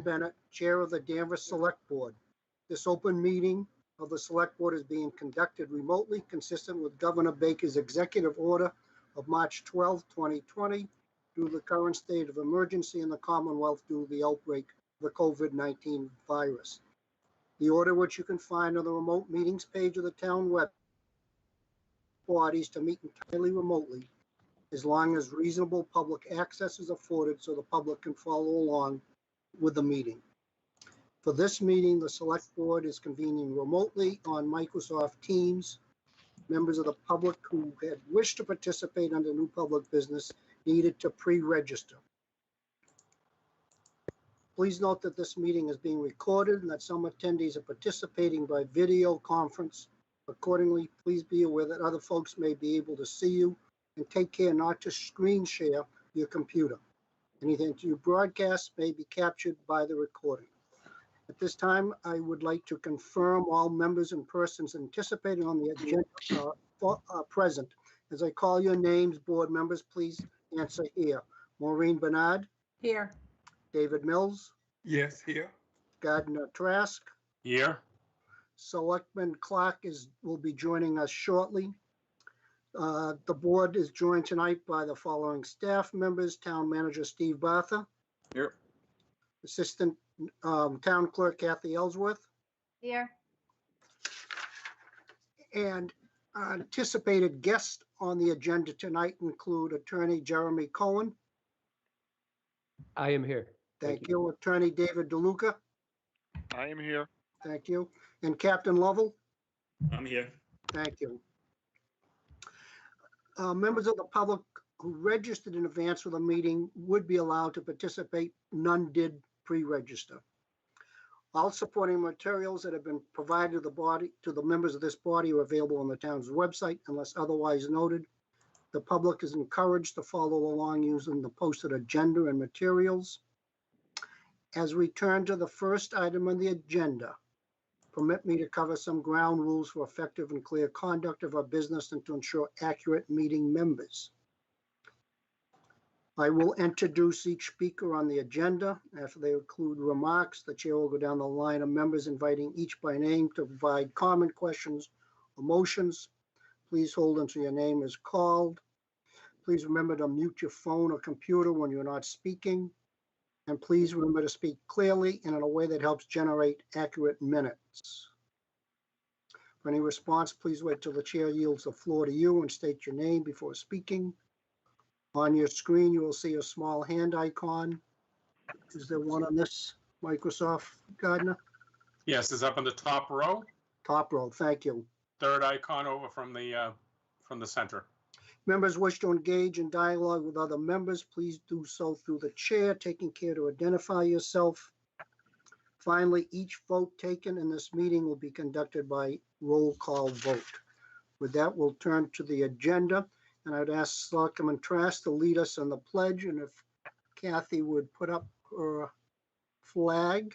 Bennett, Chair of the Danvers Select Board. This open meeting of the Select Board is being conducted remotely, consistent with Governor Baker's executive order of March 12, 2020, due to the current state of emergency in the Commonwealth due to the outbreak of the COVID-19 virus. The order, which you can find on the remote meetings page of the town web, bodies to meet entirely remotely, as long as reasonable public access is afforded so the public can follow along with the meeting. For this meeting, the Select Board is convening remotely on Microsoft Teams. Members of the public who had wished to participate under new public business needed to pre-register. Please note that this meeting is being recorded and that some attendees are participating by video conference. Accordingly, please be aware that other folks may be able to see you, and take care not to screen share your computer. Anything you broadcast may be captured by the recording. At this time, I would like to confirm all members and persons anticipating on the agenda are present. As I call your names, board members, please answer here. Maureen Bernard? Here. David Mills? Yes, here. Gardner Trask? Here. Selectman Clark will be joining us shortly. The board is joined tonight by the following staff members: Town Manager Steve Bartha. Here. Assistant Town Clerk Kathy Ellsworth. Here. And anticipated guests on the agenda tonight include Attorney Jeremy Cohen. I am here. Thank you. Attorney David DeLuca. I am here. Thank you. And Captain Lovell. I'm here. Thank you. Members of the public who registered in advance for the meeting would be allowed to participate. None did pre-register. All supporting materials that have been provided to the members of this body are available on the town's website unless otherwise noted. The public is encouraged to follow along using the posted agenda and materials. As we turn to the first item on the agenda, permit me to cover some ground rules for effective and clear conduct of our business and to ensure accurate meeting members. I will introduce each speaker on the agenda. After they include remarks, the chair will go down the line of members, inviting each by name to provide comment, questions, or motions. Please hold until your name is called. Please remember to mute your phone or computer when you're not speaking. And please remember to speak clearly and in a way that helps generate accurate minutes. For any response, please wait till the chair yields the floor to you and state your name before speaking. On your screen, you will see a small hand icon. Is there one on this Microsoft, Gardner? Yes, it's up in the top row. Top row, thank you. Third icon over from the center. Members wish to engage in dialogue with other members, please do so through the chair, taking care to identify yourself. Finally, each vote taken in this meeting will be conducted by roll call vote. With that, we'll turn to the agenda, and I'd ask Selectman Trask to lead us in the pledge, and if Kathy would put up her flag.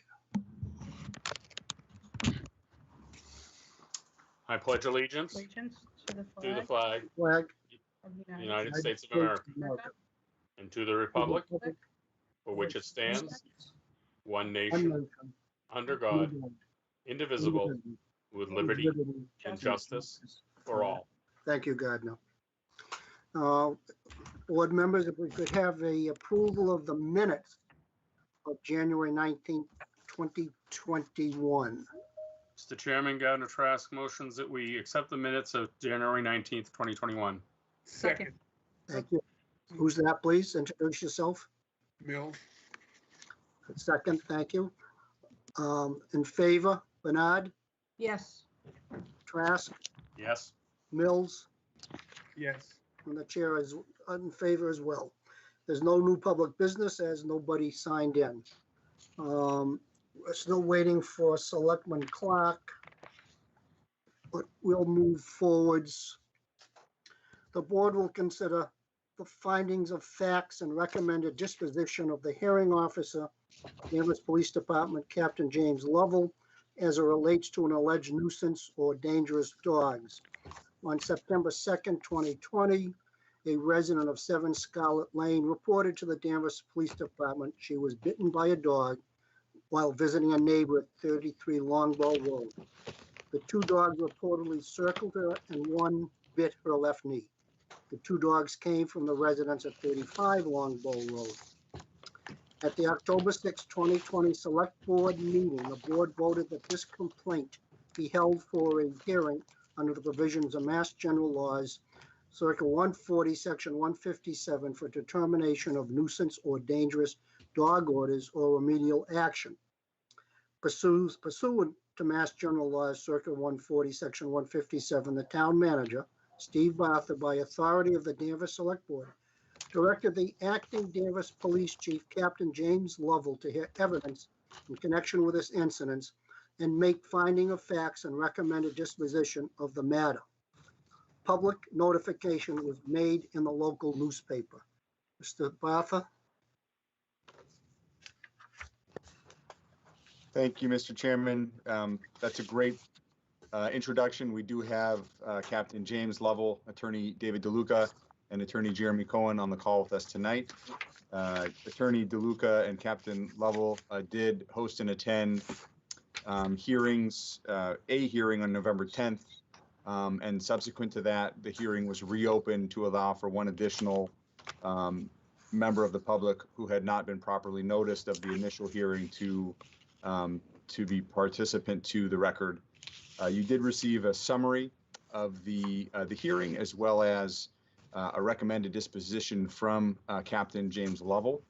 I pledge allegiance to the flag of the United States of America and to the republic for which it stands, one nation, under God, indivisible, with liberty and justice for all. Thank you, Gardner. Board members, if we could have a approval of the minutes of January 19th, 2021. Mr. Chairman, Gardner Trask motions that we accept the minutes of January 19th, 2021. Second. Thank you. Who's that, please? Introduce yourself. Mills. Second, thank you. In favor, Bernard? Yes. Trask? Yes. Mills? Yes. And the chair is in favor as well. There's no new public business as nobody signed in. We're still waiting for Selectman Clark, but we'll move forwards. The board will consider the findings of facts and recommended disposition of the hearing officer, Danvers Police Department, Captain James Lovell, as it relates to an alleged nuisance or dangerous dogs. On September 2nd, 2020, a resident of 7 Scarlet Lane reported to the Danvers Police Department she was bitten by a dog while visiting a neighbor at 33 Longbow Road. The two dogs reportedly circled her and one bit her left knee. The two dogs came from the residence at 35 Longbow Road. At the October 6, 2020 Select Board meeting, the board voted that this complaint be held for a hearing under the provisions of Mass General Laws, Circa 140, Section 157, for determination of nuisance or dangerous dog orders or remedial action. Pursuant to Mass General Laws, Circa 140, Section 157, the town manager, Steve Bartha, by authority of the Danvers Select Board, directed the acting Danvers Police Chief, Captain James Lovell, to hear evidence in connection with this incident and make finding of facts and recommended disposition of the matter. Public notification was made in the local newspaper. Mr. Bartha? Thank you, Mr. Chairman. That's a great introduction. We do have Captain James Lovell, Attorney David DeLuca, and Attorney Jeremy Cohen on the call with us tonight. Attorney DeLuca and Captain Lovell did host and attend hearings, a hearing on November 10th, and subsequent to that, the hearing was reopened to allow for one additional member of the public who had not been properly noticed of the initial hearing to be participant to the record. You did receive a summary of the hearing as well as a recommended disposition from Captain James Lovell.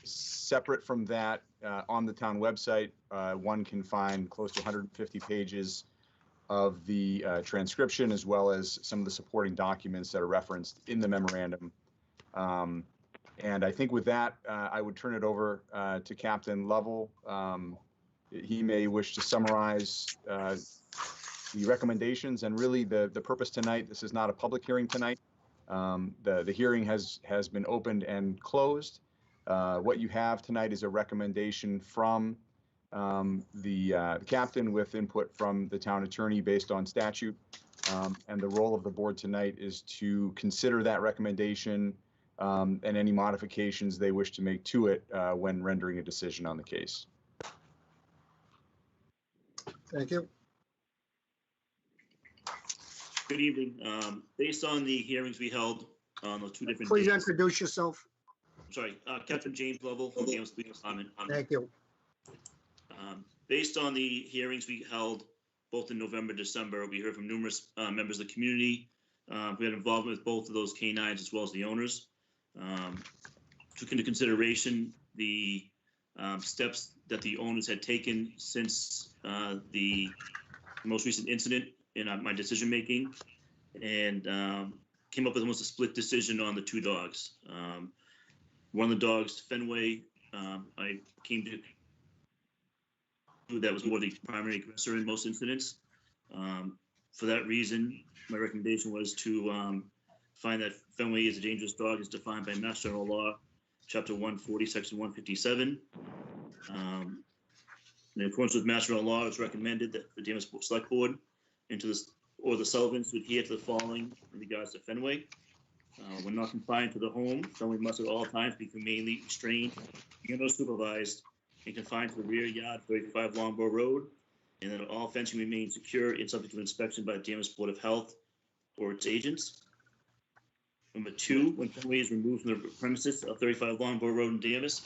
Separate from that, on the town website, one can find close to 150 pages of the transcription as well as some of the supporting documents that are referenced in the memorandum. And I think with that, I would turn it over to Captain Lovell. He may wish to summarize the recommendations and really the purpose tonight. This is not a public hearing tonight. The hearing has been opened and closed. What you have tonight is a recommendation from the captain with input from the town attorney based on statute. And the role of the board tonight is to consider that recommendation and any modifications they wish to make to it when rendering a decision on the case. Thank you. Good evening. Based on the hearings we held on those two different Please days, introduce yourself. I'm sorry, Captain James Lovell from the Danvers Police Department. Thank you. Based on the hearings we held both in November and December, we heard from numerous members of the community who had involvement with both of those canines as well as the owners. Took into consideration the steps that the owners had taken since the most recent incident in my decision making, and came up with almost a split decision on the two dogs. One of the dogs, Fenway, I came to that was more the primary aggressor in most incidents. For that reason, my recommendation was to find that Fenway is a dangerous dog as defined by Mass General Law, Chapter 140, Section 157. In accordance with Mass General Law, it's recommended that the Danvers Select Board the Sullivans would adhere to the following in regards to Fenway. When not confined to the home, Fenway must at all times be humanely restrained and or supervised and confined to the rear yard, 35 Longbow Road, and that all fencing remains secure and subject to inspection by the Danvers Board of Health or its agents. Number two, when Fenway is removed from the premises of 35 Longbow Road in Danvers,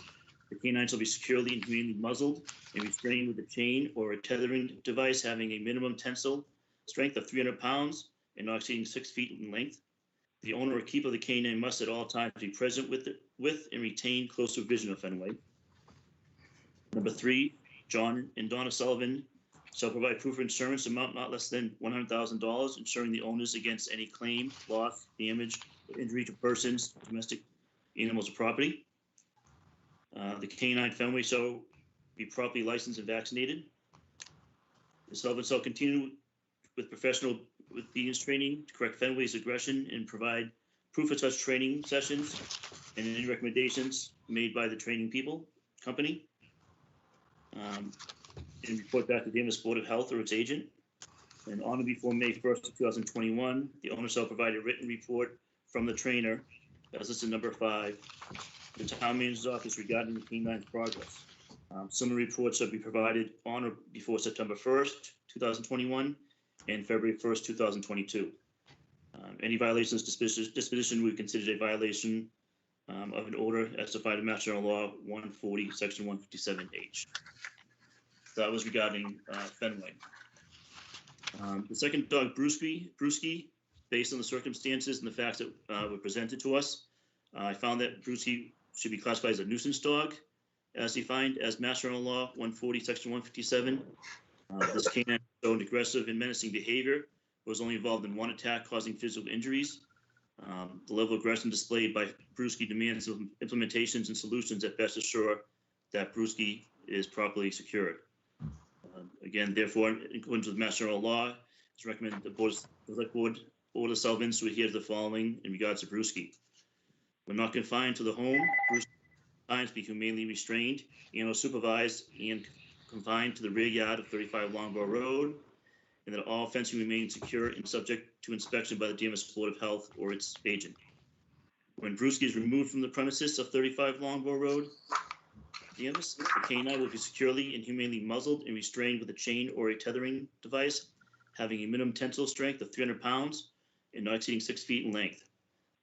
the canine shall be securely and humanely muzzled and restrained with a chain or a tethering device having a minimum tensile strength of 300 pounds and not exceeding 6 feet in length. The owner or keeper of the canine must at all times be present with and retain close supervision of Fenway. Number three, John and Donna Sullivan shall provide proof of insurance amount not less than $100,000, insuring the owners against any claim, loss, damage, or injury to persons, domestic animals, or property. The canine Fenway shall be properly licensed and vaccinated. The Sullivan shall continue with professional obedience training to correct Fenway's aggression and provide proof of such training sessions and any recommendations made by the training company. And report back to the Danvers Board of Health or its agent. And on or before May 1st, 2021, the owner shall provide a written report from the trainer, as listed number 5, the town manager's office regarding the canine's progress. Summary reports shall be provided on or before September 1st, 2021, and February 1st, 2022. Any violations disposition would be considered a violation of an order as defined in Mass General Law 140, Section 157H. That was regarding Fenway. The second dog, Brewski, based on the circumstances and the facts that were presented to us, I found that Brewski should be classified as a nuisance dog, as defined as Mass General Law 140, Section 157. This canine showed aggressive and menacing behavior, was only involved in one attack causing physical injuries. The level of aggression displayed by Brewski demands implementations and solutions that best assure that Brewski is properly secured. Again, therefore, in accordance with Mass General Law, it's recommended the Select Board order Selvins to adhere to the following in regards to Brewski. When not confined to the home, Brewski times be humanely restrained and or supervised and confined to the rear yard of 35 Longbow Road, and that all fencing remains secure and subject to inspection by the Danvers Board of Health or its agent. When Brewski is removed from the premises of 35 Longbow Road, Danvers, the canine will be securely and humanely muzzled and restrained with a chain or a tethering device, having a minimum tensile strength of 300 pounds and not exceeding 6 feet in length.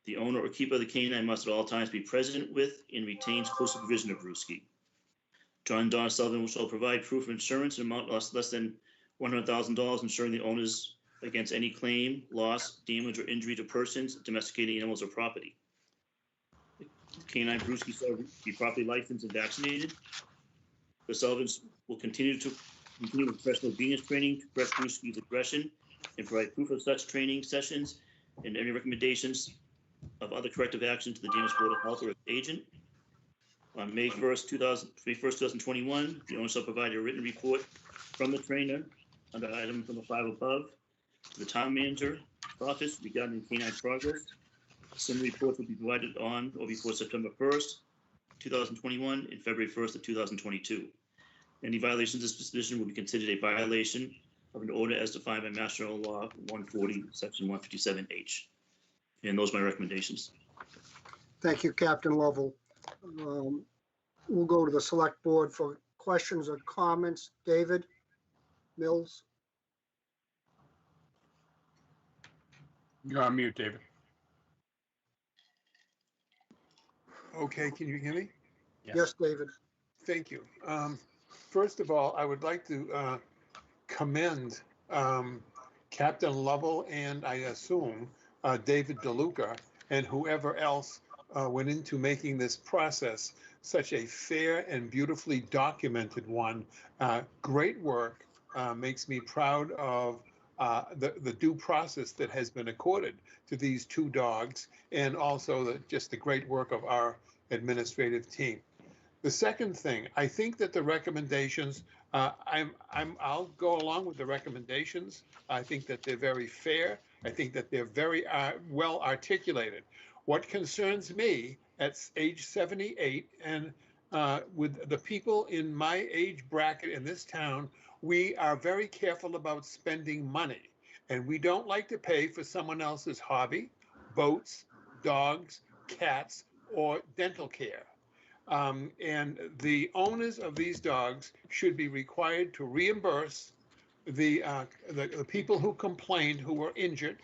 The owner or keeper of the canine must at all times be present with and retains close supervision of Brewski. John and Donna Sullivan shall provide proof of insurance in amount less than $100,000, ensuring the owners against any claim, loss, damage, or injury to persons, domesticated animals, or property. The canine Brewski shall be properly licensed and vaccinated. The Sullivans will continue with professional obedience training to correct Brewski's aggression and provide proof of such training sessions and any recommendations of other corrective action to the Danvers Board of Health or its agent. On May 1st, 2021, the owner shall provide a written report from the trainer under item number 5 above to the town manager office regarding canine progress. Some reports will be provided on or before September 1st, 2021 and February 1st of 2022. Any violations of this disposition will be considered a violation of an order as defined by Mass General Law 140, Section 157H. And those are my recommendations. Thank you, Captain Lovell. We'll go to the Select Board for questions or comments. David Mills? You're on mute, David. Okay, can you hear me? Yes, David. Thank you. First of all, I would like to commend Captain Lovell and I assume David DeLuca and whoever else went into making this process such a fair and beautifully documented one. Great work. Makes me proud of the due process that has been accorded to these two dogs, and also just the great work of our administrative team. The second thing, I think that the recommendations, I'll go along with the recommendations. I think that they're very fair. I think that they're very well articulated. What concerns me at age 78 and with the people in my age bracket in this town, we are very careful about spending money, and we don't like to pay for someone else's hobby, boats, dogs, cats, or dental care. And the owners of these dogs should be required to reimburse the people who complained, who were injured,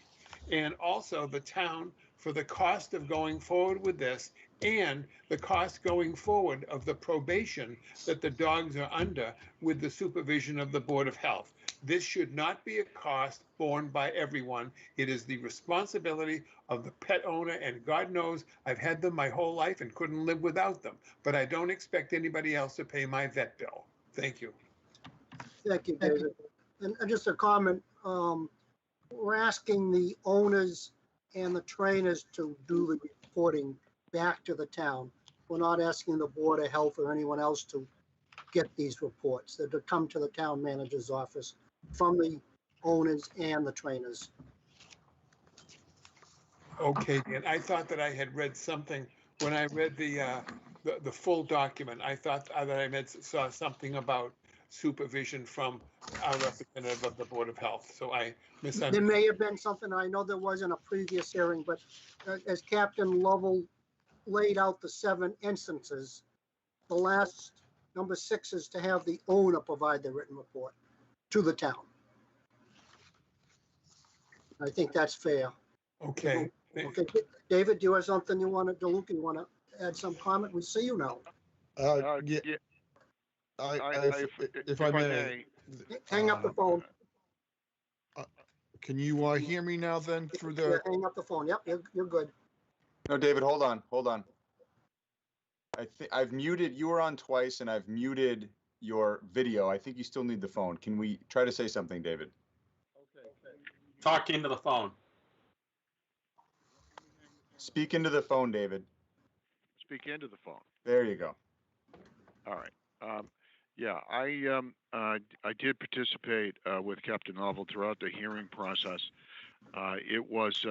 and also the town for the cost of going forward with this and the cost going forward of the probation that the dogs are under with the supervision of the Board of Health. This should not be a cost borne by everyone. It is the responsibility of the pet owner, and God knows I've had them my whole life and couldn't live without them, but I don't expect anybody else to pay my vet bill. Thank you. Thank you, David. And just a comment, we're asking the owners and the trainers to do the reporting back to the town. We're not asking the Board of Health or anyone else to get these reports. They're to come to the town manager's office from the owners and the trainers. Okay, and I thought that I had read something when I read the full document. I thought that I saw something about supervision from our representative of the Board of Health. So I misunderstood. There may have been something, I know there was in a previous hearing, but as Captain Lovell laid out the 7 instances, the last Number 6 is to have the owner provide the written report to the town. I think that's fair. Okay. Okay, David, do you have something you want to, DeLuca, you want to add some comment? We see you now. Yeah, If I may, Hang up the phone. can you hear me now then through Yeah, the, hang up the phone. Yep, you're good. No, David, hold on. I've muted, you were on twice and I've muted your video. I think you still need the phone. Can we try to say something, David? Talk into the phone. Speak into the phone, David. speak into the phone. There you go. All right. Yeah, I did participate with Captain Lovell throughout the hearing process. It was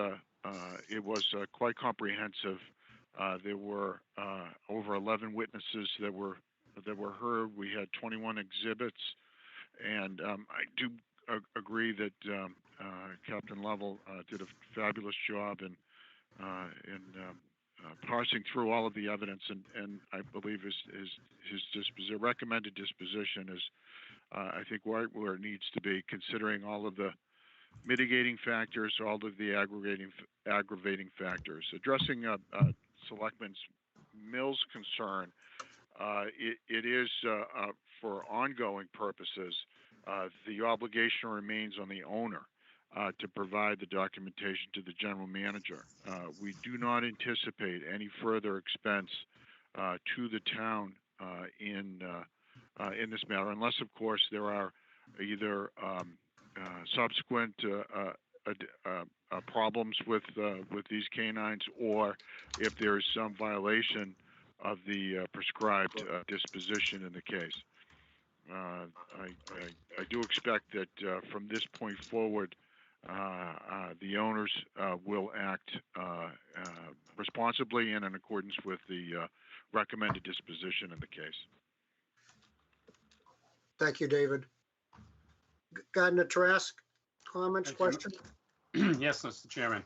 quite comprehensive. There were over 11 witnesses that were heard. We had 21 exhibits, and I do agree that Captain Lovell did a fabulous job in parsing through all of the evidence, and I believe his recommended disposition is, I think, right where it needs to be, considering all of the mitigating factors, all of the aggravating factors. Addressing Selectman Mills' concern, it is for ongoing purposes, the obligation remains on the owner to provide the documentation to the general manager. We do not anticipate any further expense to the town in this matter, unless, of course, there are either subsequent problems with these canines, or if there is some violation of the prescribed disposition in the case. I do expect that from this point forward, the owners will act responsibly and in accordance with the recommended disposition in the case. Thank you, David. Gardner Trask, comments, Thank you. questions? Yes, Mr. Chairman.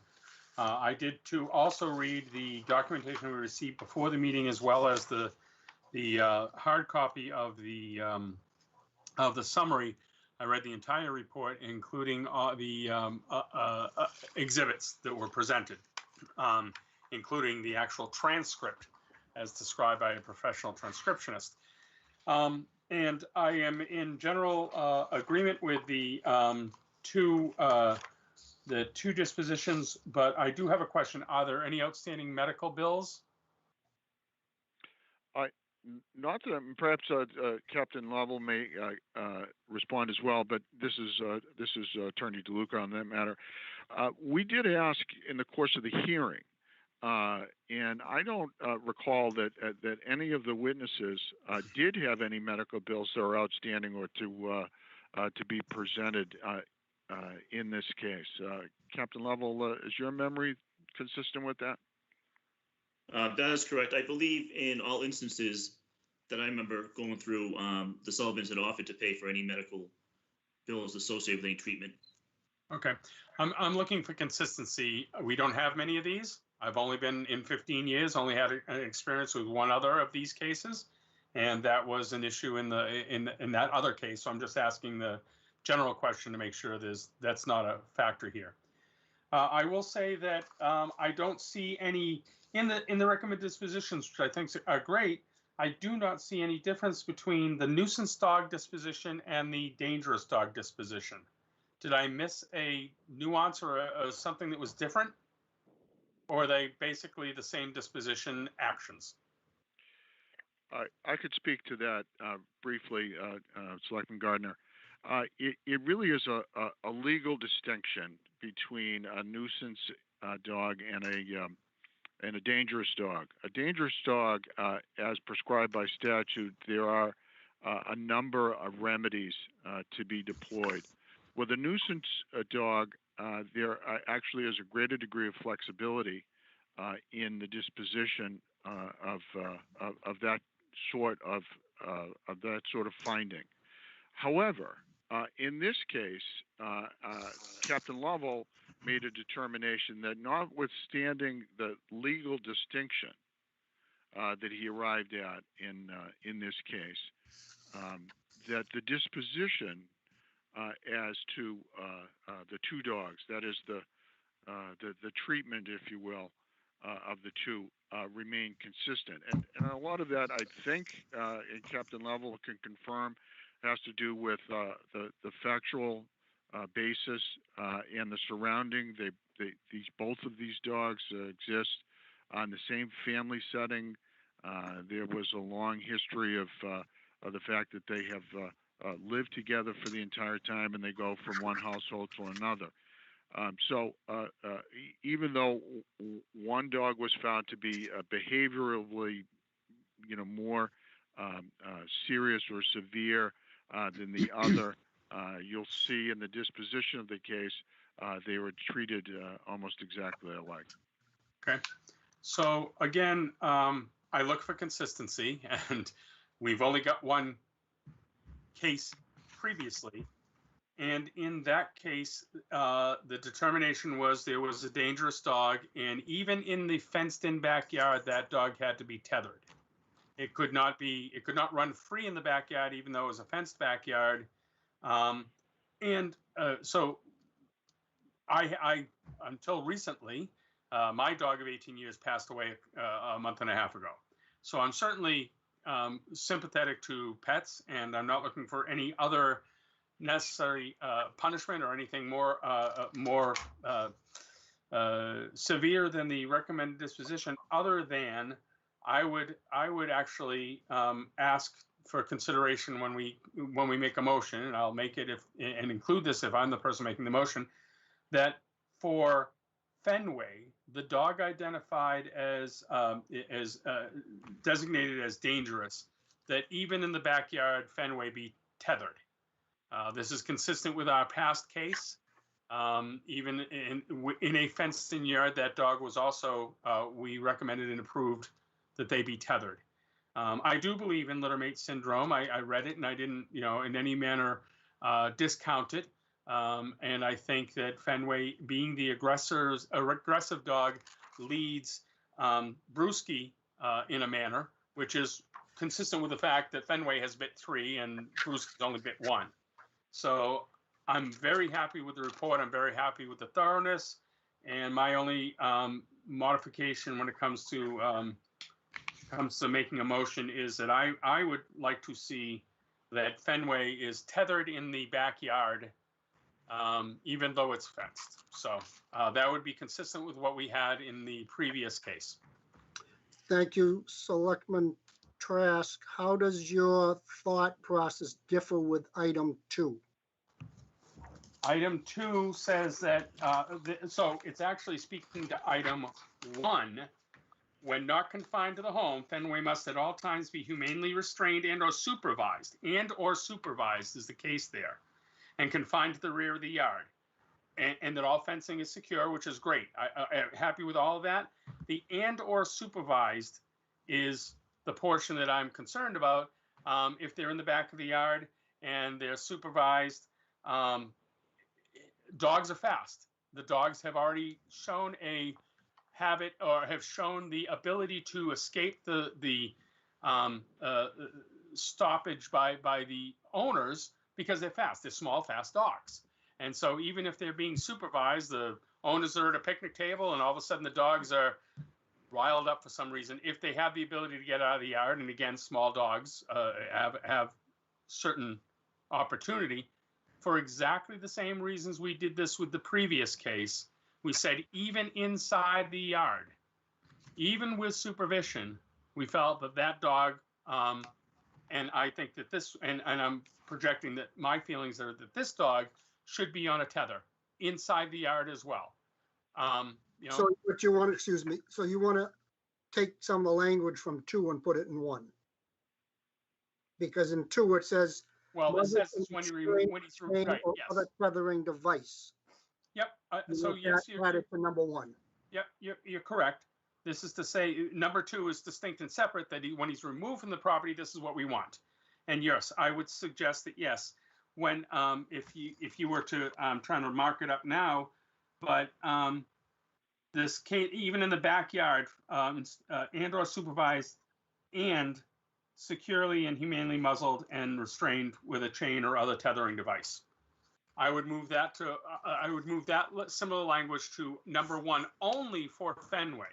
I did too also read the documentation we received before the meeting, as well as the hard copy of the summary. I read the entire report, including the exhibits that were presented, including the actual transcript as described by a professional transcriptionist. And I am in general agreement with the two dispositions, but I do have a question. Are there any outstanding medical bills? Not that perhaps Captain Lovell may respond as well, but this is Attorney DeLuca on that matter. We did ask in the course of the hearing, and I don't recall that any of the witnesses did have any medical bills that are outstanding or to be presented in this case. Captain Lovell, is your memory consistent with that? That is correct. I believe in all instances that I remember going through, the Sullivans had offered to pay for any medical bills associated with any treatment. Okay, I'm looking for consistency. We don't have many of these. I've only been in 15 years, only had an experience with one other of these cases, and that was an issue in that other case. So I'm just asking the general question to make sure that's not a factor here. I will say that I don't see any in the recommended dispositions, which I think are great. I do not see any difference between the nuisance dog disposition and the dangerous dog disposition. Did I miss a nuance or something that was different? Or are they basically the same disposition actions? I could speak to that briefly, Selectman Gardner. It really is a legal distinction between a nuisance dog and a dangerous dog. A dangerous dog, as prescribed by statute, there are a number of remedies to be deployed. With a nuisance dog, there actually is a greater degree of flexibility in the disposition of that sort of finding. However, in this case, Captain Lovell made a determination that, notwithstanding the legal distinction, that he arrived at in this case. That the disposition as to the two dogs, that is the treatment, if you will, of the two remain consistent. And a lot of that, I think, and Captain Lovell can confirm, has to do with the factual basis and the surrounding. Both of these dogs exist on the same family setting. There was a long history of the fact that they have lived together for the entire time, and they go from one household to another. So even though one dog was found to be behaviorally, more serious or severe than the other, you'll see in the disposition of the case, they were treated almost exactly alike. Okay. So again, I look for consistency, and we've only got one case previously. And in that case, the determination was there was a dangerous dog, and even in the fenced-in backyard, that dog had to be tethered. It could not run free in the backyard, even though it was a fenced backyard. So I until recently, my dog of 18 years passed away a month and a half ago. So I'm certainly sympathetic to pets, and I'm not looking for any other necessary punishment or anything more severe than the recommended disposition, other than I would actually ask for consideration when we make a motion, and I'll make it and include this if I'm the person making the motion, that for Fenway, the dog identified as designated as dangerous, that even in the backyard, Fenway be tethered. This is consistent with our past case. Even in a fenced-in yard, that dog was also, we recommended and approved that they be tethered. I do believe in littermate syndrome. I read it, and I didn't, in any manner discount it. And I think that Fenway, being the aggressive dog, leads Brewski in a manner which is consistent with the fact that Fenway has bit 3 and Brewski's only bit 1. So I'm very happy with the report. I'm very happy with the thoroughness. And my only modification when it comes to making a motion is that I would like to see that Fenway is tethered in the backyard, even though it's fenced. So that would be consistent with what we had in the previous case. Thank you, Selectman Trask. How does your thought process differ with item 2? Item 2 says that, so it's actually speaking to item 1. When not confined to the home, Fenway must at all times be humanely restrained and or supervised is the case there, and confined to the rear of the yard. And that all fencing is secure, which is great. I'm happy with all of that. The and or supervised is the portion that I'm concerned about. If they're in the back of the yard and they're supervised, dogs are fast. The dogs have already shown a habit or have shown the ability to escape the stoppage by the owners because they're fast. They're small, fast dogs. And so even if they're being supervised, the owners are at a picnic table and all of a sudden the dogs are riled up for some reason. If they have the ability to get out of the yard, and again, small dogs have certain opportunity, for exactly the same reasons we did this with the previous case, we said even inside the yard, even with supervision, we felt that dog, and I think that this, and I'm projecting that my feelings are that this dog should be on a tether inside the yard as well. So what you want, excuse me, so you want to take some of the language from 2 and put it in 1? Because in 2 it says, well, it says it's when he's right, yes. Other tethering device. Yep. So yes, you're added to number 1. Yep, you're correct. This is to say number 2 is distinct and separate, that when he's removed from the property, this is what we want. And yes, I would suggest that yes, when if you were to, I'm trying to mark it up now, but this case, even in the backyard, and or supervised and securely and humanely muzzled and restrained with a chain or other tethering device. I would move that similar language to number 1 only for Fenway,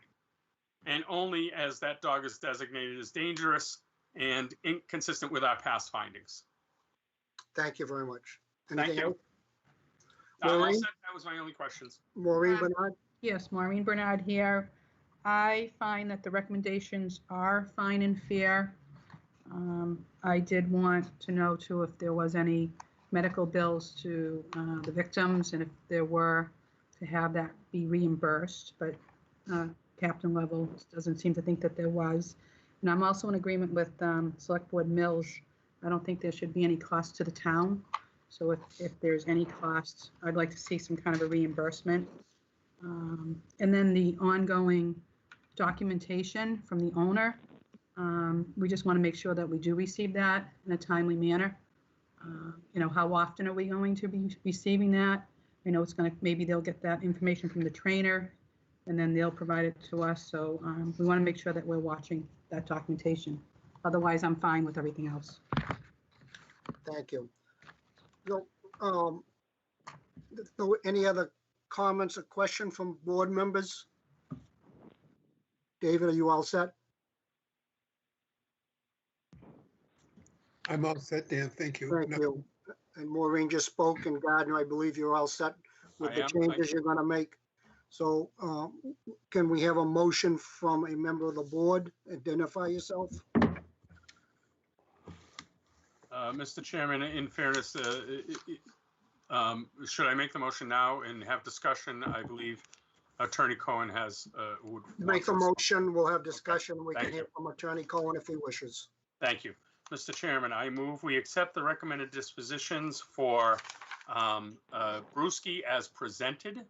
and only as that dog is designated as dangerous and inconsistent with our past findings. Thank you very much. Thank Anything you. else? I'm all Maureen? set. That was my only questions. Maureen Bernard? Yes, Maureen Bernard here. I find that the recommendations are fine and fair. I did want to know too if there was any medical bills to the victims, and if there were, to have that be reimbursed, but Captain Level doesn't seem to think that there was. And I'm also in agreement with Select Board Mills. I don't think there should be any cost to the town. So if there's any cost, I'd like to see some kind of a reimbursement. And then the ongoing documentation from the owner, we just want to make sure that we do receive that in a timely manner. How often are we going to be receiving that? I know it's going to, maybe they'll get that information from the trainer and then they'll provide it to us. So we want to make sure that we're watching that documentation. Otherwise, I'm fine with everything else. Thank you. So, any other comments or questions from board members? David, are you all set? I'm all set, Dan. Thank you. Thank you. And Maureen just spoke, and Gardner, I believe you're all set with the changes you're going to make. So can we have a motion from a member of the board? Identify yourself. Mr. Chairman, in fairness, should I make the motion now and have discussion? I believe Attorney Cohen would make the motion. We'll have discussion. We Thank can hear from Attorney Cohen if he wishes. Thank you. Mr. Chairman, I move we accept the recommended dispositions for Brewski as presented.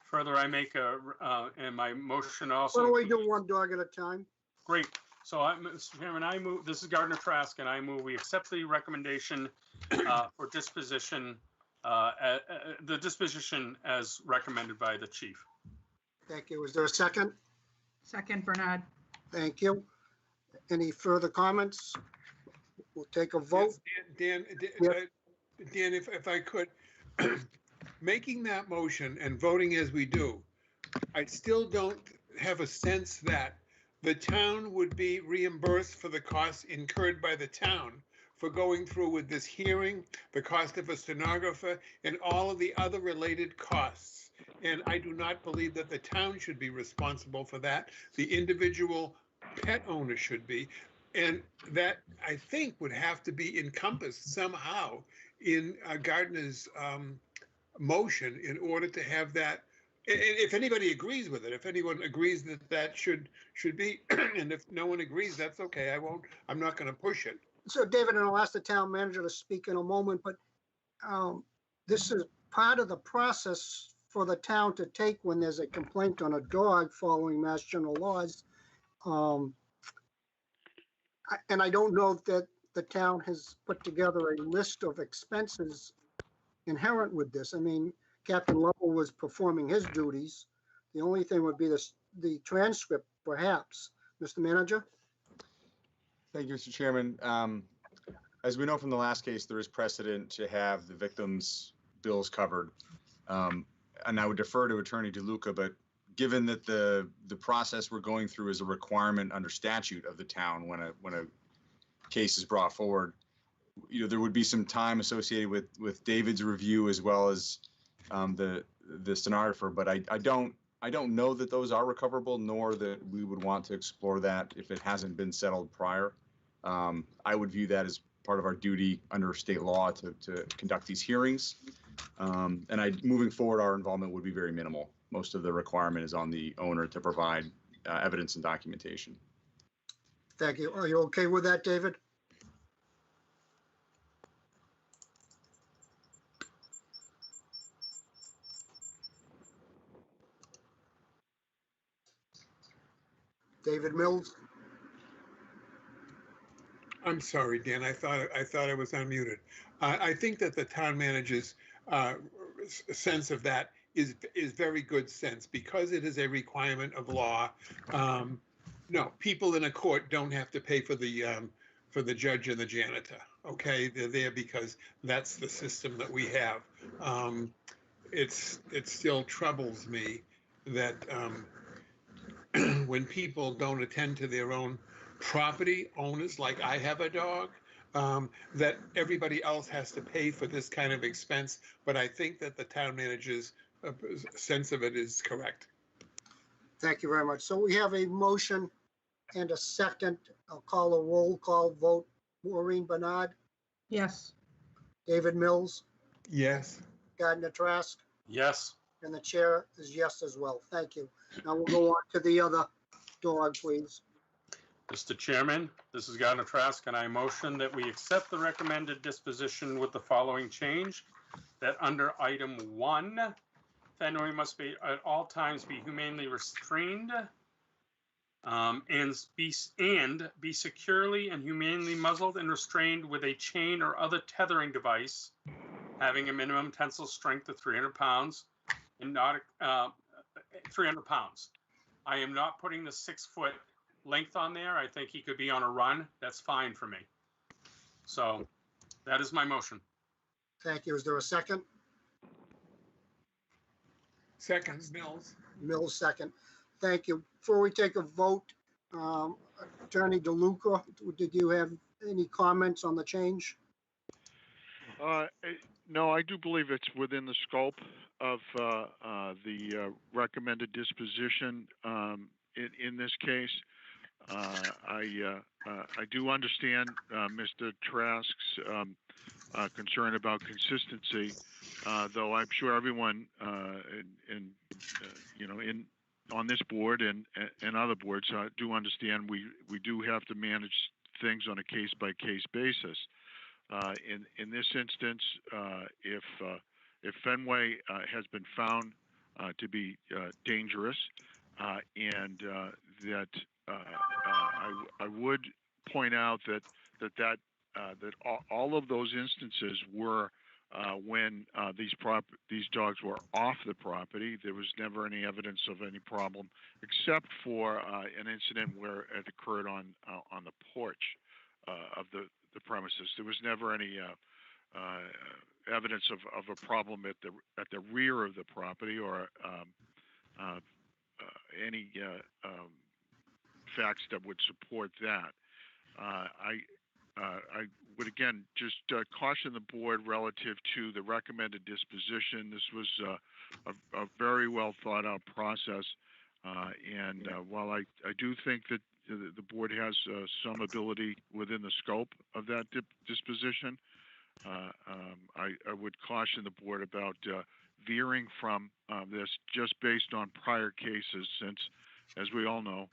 Further, I make and my motion also. Why don't we do one dog at a time? Great. So, Mr. Chairman, I move, this is Gardner Trask, and I move we accept the recommendation for disposition, the disposition as recommended by the chief. Thank you. Is there a second? Second, Bernard. Thank you. Any further comments? We'll take a vote. Dan, if I could, making that motion and voting as we do, I still don't have a sense that the town would be reimbursed for the costs incurred by the town for going through with this hearing, the cost of a stenographer, and all of the other related costs. And I do not believe that the town should be responsible for that. The individual pet owner should be. And that, I think, would have to be encompassed somehow in Gardner's motion in order to have that. If anybody agrees with it, if anyone agrees that that should be, and if no one agrees, that's okay. I'm not going to push it. So, David, and I'll ask the town manager to speak in a moment, but this is part of the process for the town to take when there's a complaint on a dog following Mass General laws. And I don't know that the town has put together a list of expenses inherent with this. I mean, Captain Lovell was performing his duties. The only thing would be the transcript, perhaps. Mr. Manager? Thank you, Mr. Chairman. As we know from the last case, there is precedent to have the victim's bills covered. And I would defer to Attorney DeLuca, but given that the process we're going through is a requirement under stenography of the town when a case is brought forward, there would be some time associated with David's review as well as the stenographer, but I don't know that those are recoverable, nor that we would want to explore that if it hasn't been settled prior. I would view that as part of our duty under state law to conduct these hearings. And moving forward, our involvement would be very minimal. Most of the requirement is on the owner to provide evidence and documentation. Thank you. Are you okay with that, David? David Mills? I'm sorry, Dan. I thought I was unmuted. I think that the town manager's sense of that is very good sense because it is a requirement of law. No, people in a court don't have to pay for the judge and the janitor. Okay, they're there because that's the system that we have. It still troubles me that when people don't attend to their own property owners, like I have a dog, that everybody else has to pay for this kind of expense. But I think that the town manager's sense of it is correct. Thank you very much. So we have a motion and a second. I'll call a roll call vote. Maureen Bernard, Yes. David Mills, Yes. Gardner Trask, Yes. and the chair is yes as well. Thank you. Now we'll go on to the other dog, please. Mr. Chairman, this is Gardner Trask, and I motion that we accept the recommended disposition with the following change, that under item 1, Fenway must be at all times be humanely restrained and be securely and humanely muzzled and restrained with a chain or other tethering device having a minimum tensile strength of 300 pounds and not 300 pounds. I am not putting the 6-foot length on there. I think he could be on a run. That's fine for me. So that is my motion. Thank you. Is there a second? Seconds, Mills. Mills, second. Thank you. Before we take a vote, Attorney DeLuca, did you have any comments on the change? No, I do believe it's within the scope of the recommended disposition in this case. I do understand Mr. Trask's concern about consistency, though I'm sure everyone on this board and other boards do understand we do have to manage things on a case-by-case basis. In this instance, if Fenway has been found to be dangerous, and that I would point out that all of those instances were when these dogs were off the property. There was never any evidence of any problem, except for an incident where it occurred on the porch of the premises. There was never any evidence of a problem at the rear of the property or any facts that would support that. I would again just caution the board relative to the recommended disposition. This was a very well thought out process, and while I do think that the board has some ability within the scope of that disposition, I would caution the board about veering from this just based on prior cases, since, as we all know,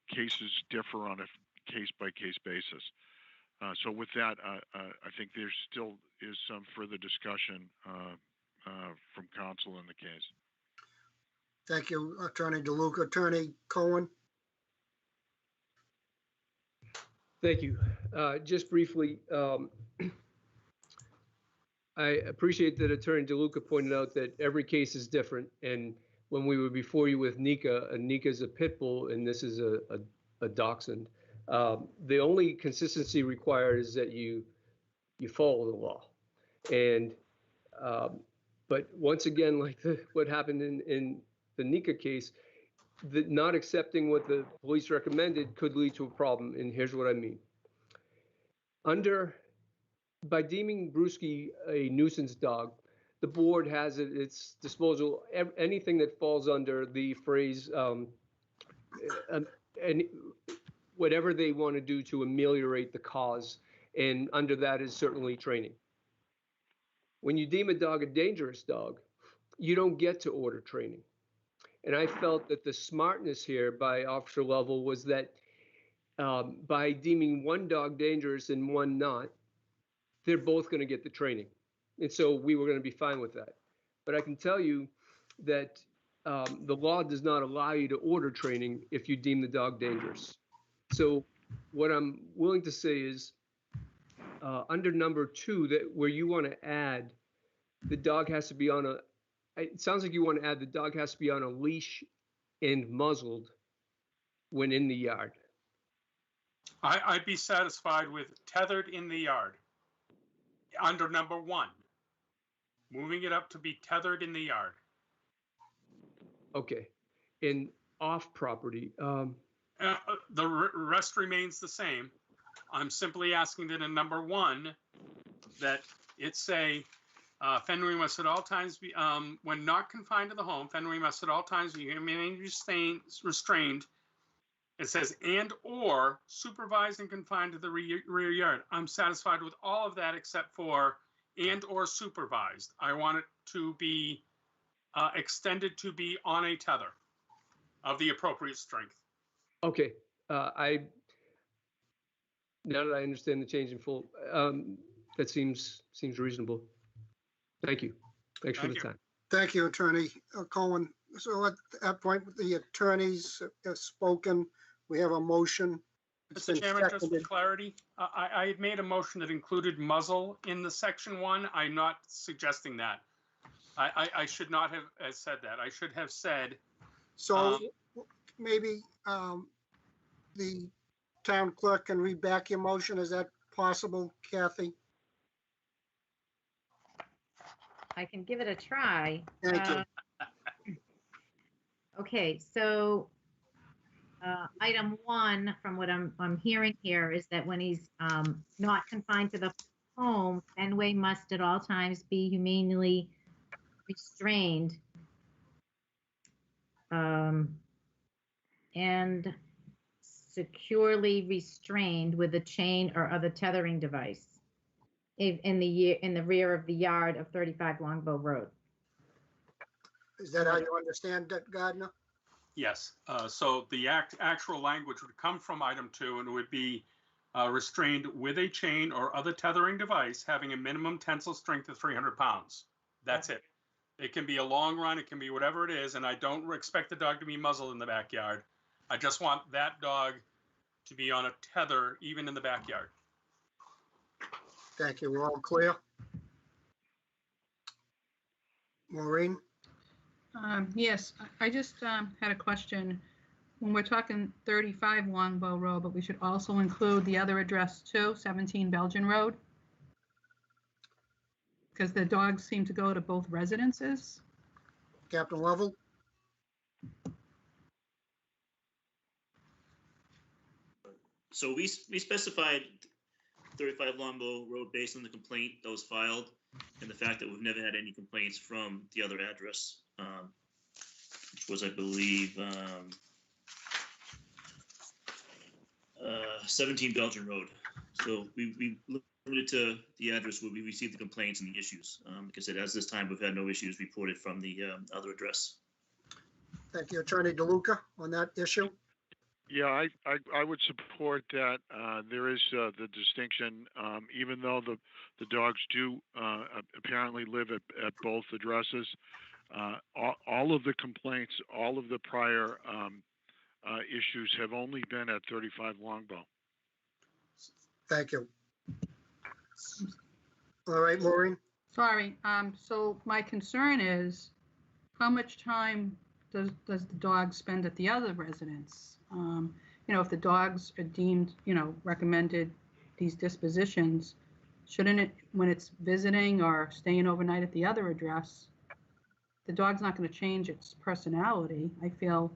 cases differ on a case-by-case basis. So with that, I think there still is some further discussion from counsel in the case. Thank you, Attorney DeLuca. Attorney Cohen? Thank you. Just briefly, I appreciate that Attorney DeLuca pointed out that every case is different. And when we were before you with Nika is a pit bull and this is a dachshund. The only consistency required is that you follow the law. And but once again, like what happened in the Nika case, not accepting what the police recommended could lead to a problem. And here's what I mean. By deeming Brewski a nuisance dog, the board has at its disposal anything that falls under the phrase and whatever they want to do to ameliorate the cause. And under that is certainly training. When you deem a dog a dangerous dog, you don't get to order training. And I felt that the smartness here by Officer Lovell was that by deeming one dog dangerous and one not, they're both going to get the training. And so we were going to be fine with that. But I can tell you that the law does not allow you to order training if you deem the dog dangerous. So what I'm willing to say is under number 2, that where you want to add the dog has to be on it sounds like you want to add the dog has to be on a leash and muzzled when in the yard. I'd be satisfied with tethered in the yard under number 1, moving it up to be tethered in the yard. Okay. And off property, The rest remains the same. I'm simply asking that in number 1, that it say, Fenway must at all times be, when not confined to the home, Fenway must at all times be humanely restrained. It says, and or supervised and confined to the rear yard. I'm satisfied with all of that except for and or supervised. I want it to be extended to be on a tether of the appropriate strength. okay. Now that I understand the change in full, that seems reasonable. Thank you. Thanks for the time. Thank you, Attorney Cohen. So at that point, the attorneys have spoken. We have a motion. It's Mr. been Chairman, just for seconded. clarity, I had made a motion that included muzzle in the section 1. I'm not suggesting that. I should not have said that. I should have said. So maybe the town clerk can read back your motion. Is that possible, Kathy? I can give it a try. Thank you. Okay, so item 1, from what I'm hearing here, is that when he's not confined to the home, Fenway must at all times be humanely restrained and securely restrained with a chain or other tethering device in the rear of the yard of 35 Longbow Road. Is that how you understand that, Gardner? Yes. So the actual language would come from item 2 and it would be restrained with a chain or other tethering device having a minimum tensile strength of 300 pounds. That's it. It can be a long run. It can be whatever it is. And I don't expect the dog to be muzzled in the backyard. I just want that dog to be on a tether even in the backyard. Thank you. We're all clear. Maureen? Yes, I just had a question. When we're talking 35 Longbow Road, but we should also include the other address too, 17 Belgian Road? Because the dogs seem to go to both residences. Captain Lovell? So we specified 35 Longbow Road based on the complaint that was filed and the fact that we've never had any complaints from the other address, which was, I believe, 17 Belgian Road. So we limited to the address where we received the complaints and the issues. Like I said, as this time, we've had no issues reported from the other address. Thank you, Attorney DeLuca, on that issue. Yeah, I would support that. There is the distinction, even though the dogs do apparently live at both addresses. All of the complaints, all of the prior issues have only been at 35 Longbow. Thank you. All right, Maureen? Sorry, so my concern is how much time does the dog spend at the other residence? If the dogs are deemed, recommended these dispositions, shouldn't it, when it's visiting or staying overnight at the other address, the dog's not going to change its personality. I feel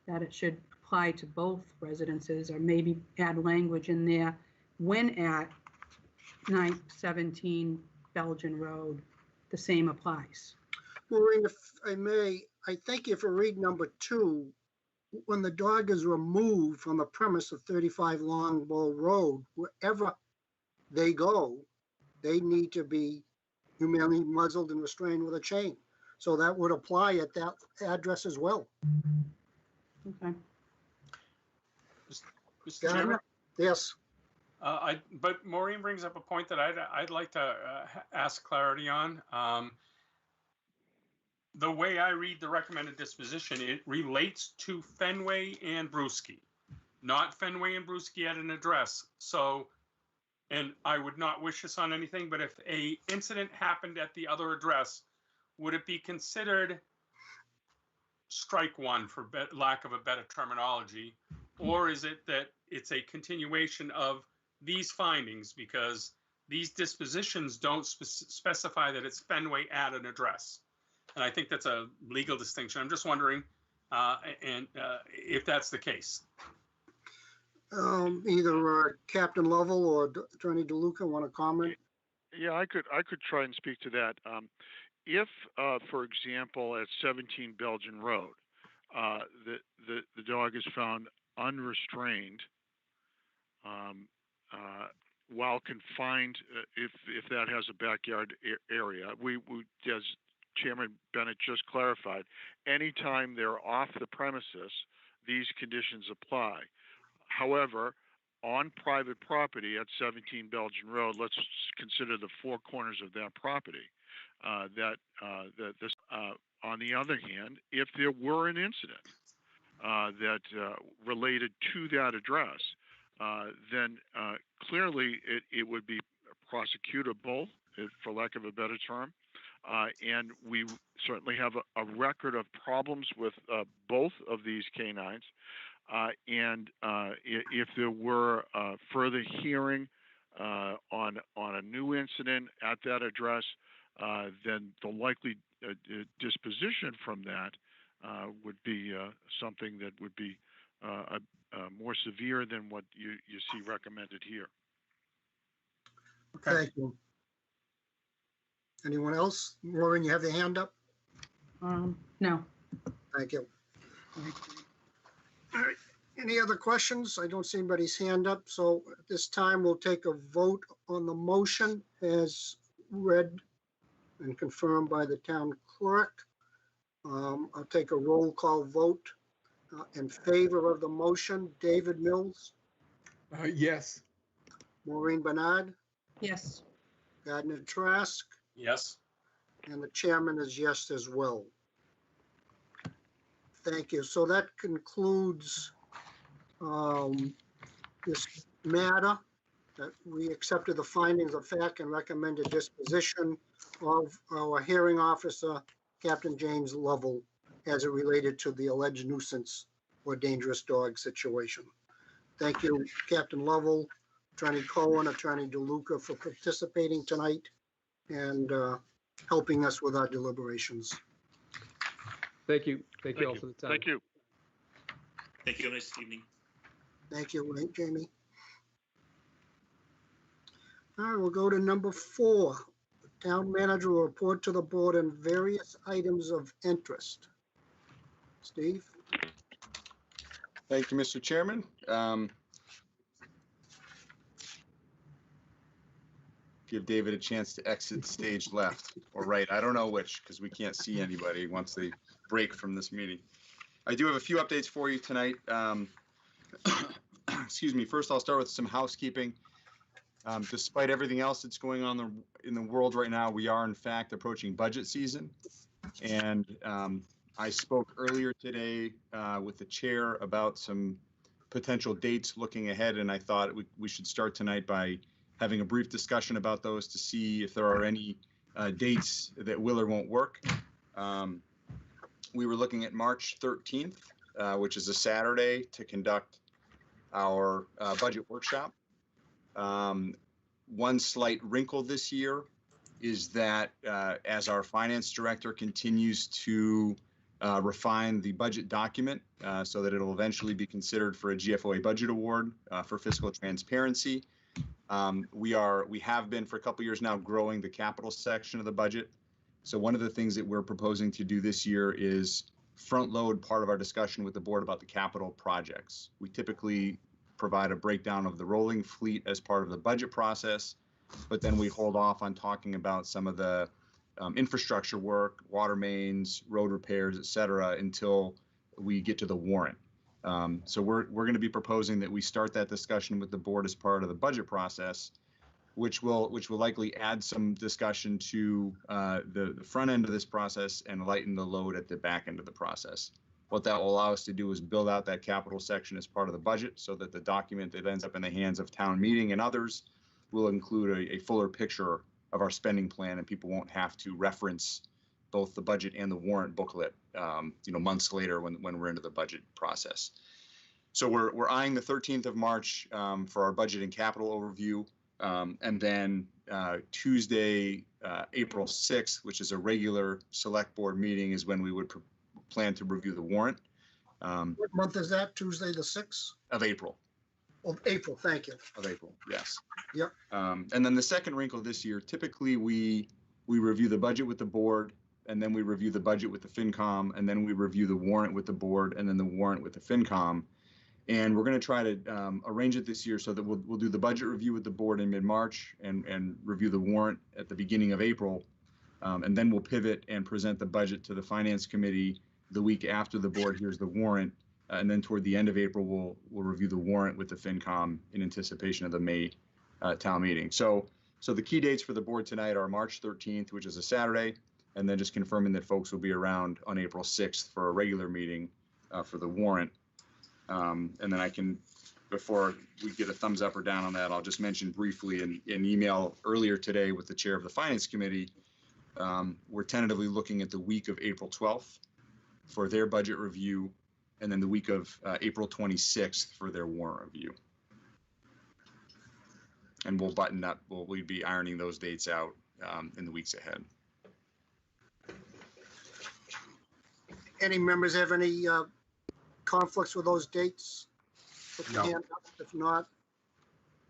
that it should apply to both residences, or maybe add language in there when at 917 Belgian Road, the same applies. Maureen, if I may, I think if you read number 2, when the dog is removed from the premise of 35 Longbow Road, wherever they go, they need to be humanely muzzled and restrained with a chain. So that would apply at that address as well. Okay. Mr. Chairman? Yes. But Maureen brings up a point that I'd like to ask clarity on. The way I read the recommended disposition, it relates to Fenway and Brewski, not Fenway and Brewski at an address. So, and I would not wish this on anything, but if a incident happened at the other address, would it be considered strike one, for lack of a better terminology, Or is it that it's a continuation of these findings because these dispositions don't specify that it's Fenway at an address? And I think that's a legal distinction. I'm just wondering if that's the case. Either Captain Lovell or Attorney DeLuca want to comment? Yeah, I could try and speak to that. If, for example, at 17 Belgian Road, the dog is found unrestrained while confined, if that has a backyard area, we as Chairman Bennett just clarified, anytime they're off the premises, these conditions apply. However, on private property at 17 Belgian Road, let's consider the four corners of that property. On the other hand, if there were an incident that related to that address, then clearly it would be prosecutable, for lack of a better term. And we certainly have a record of problems with both of these canines. And if there were further hearing on a new incident at that address, then the likely disposition from that would be something that would be more severe than what you see recommended here. Okay. Thank you. Anyone else? Maureen, you have your hand up? No. Thank you. All right. Any other questions? I don't see anybody's hand up. So at this time, we'll take a vote on the motion as read and confirmed by the town clerk. I'll take a roll call vote in favor of the motion. David Mills? Yes. Maureen Bernard? Yes. Gardner Trask? Yes. And the chairman is yes as well. Thank you. So that concludes this matter. That we accepted the findings of fact and recommended disposition of our hearing officer, Captain James Lovell, as it related to the alleged nuisance or dangerous dog situation. Thank you, Captain Lovell, Attorney Cohen, Attorney DeLuca, for participating tonight and helping us with our deliberations. Thank you. Thank you all for the time. Thank you. Thank you. Have a nice evening. Thank you, Jamie. All right, we'll go to number 4. The town manager will report to the board on various items of interest. Steve? Thank you, Mr. Chairman. Give David a chance to exit stage left or right. I don't know which, because we can't see anybody once they break from this meeting. I do have a few updates for you tonight. Excuse me. First, I'll start with some housekeeping. Despite everything else that's going on in the world right now, we are in fact approaching budget season. And I spoke earlier today with the chair about some potential dates looking ahead, and I thought we should start tonight by having a brief discussion about those to see if there are any dates that will or won't work. We were looking at March 13th, which is a Saturday, to conduct our budget workshop. One slight wrinkle this year is that as our finance director continues to refine the budget document so that it'll eventually be considered for a GFOA budget award for fiscal transparency, we have been for a couple years now growing the capital section of the budget. So one of the things that we're proposing to do this year is front load part of our discussion with the board about the capital projects. We typically provide a breakdown of the rolling fleet as part of the budget process, but then we hold off on talking about some of the infrastructure work, water mains, road repairs, et cetera, until we get to the warrant. So we're going to be proposing that we start that discussion with the board as part of the budget process, which will likely add some discussion to the front end of this process and lighten the load at the back end of the process. What that will allow us to do is build out that capital section as part of the budget so that the document that ends up in the hands of town meeting and others will include a fuller picture of our spending plan, and people won't have to reference both the budget and the warrant booklet, months later when we're into the budget process. So we're eyeing the 13th of March for our budget and capital overview. And then Tuesday, April 6th, which is a regular select board meeting, is when we would plan to review the warrant. What month is that? Tuesday, the 6th? Of April. Of April, thank you. Of April, yes. Yep. And then the second wrinkle this year, typically we review the budget with the board, and then we review the budget with the FinCom, and then we review the warrant with the board, and then the warrant with the FinCom. And we're going to try to arrange it this year so that we'll do the budget review with the board in mid-March and review the warrant at the beginning of April. And then we'll pivot and present the budget to the Finance Committee the week after the board hears the warrant. And then toward the end of April, we'll review the warrant with the FinCom in anticipation of the May town meeting. So the key dates for the board tonight are March 13th, which is a Saturday, and then just confirming that folks will be around on April 6th for a regular meeting for the warrant. And then I can, before we get a thumbs up or down on that, I'll just mention briefly in email earlier today with the chair of the Finance Committee, we're tentatively looking at the week of April 12th for their budget review, and then the week of April 26th for their warrant review. And we'll button up, we'll be ironing those dates out in the weeks ahead. Any members have any conflicts with those dates? Put your No. hand up. If not,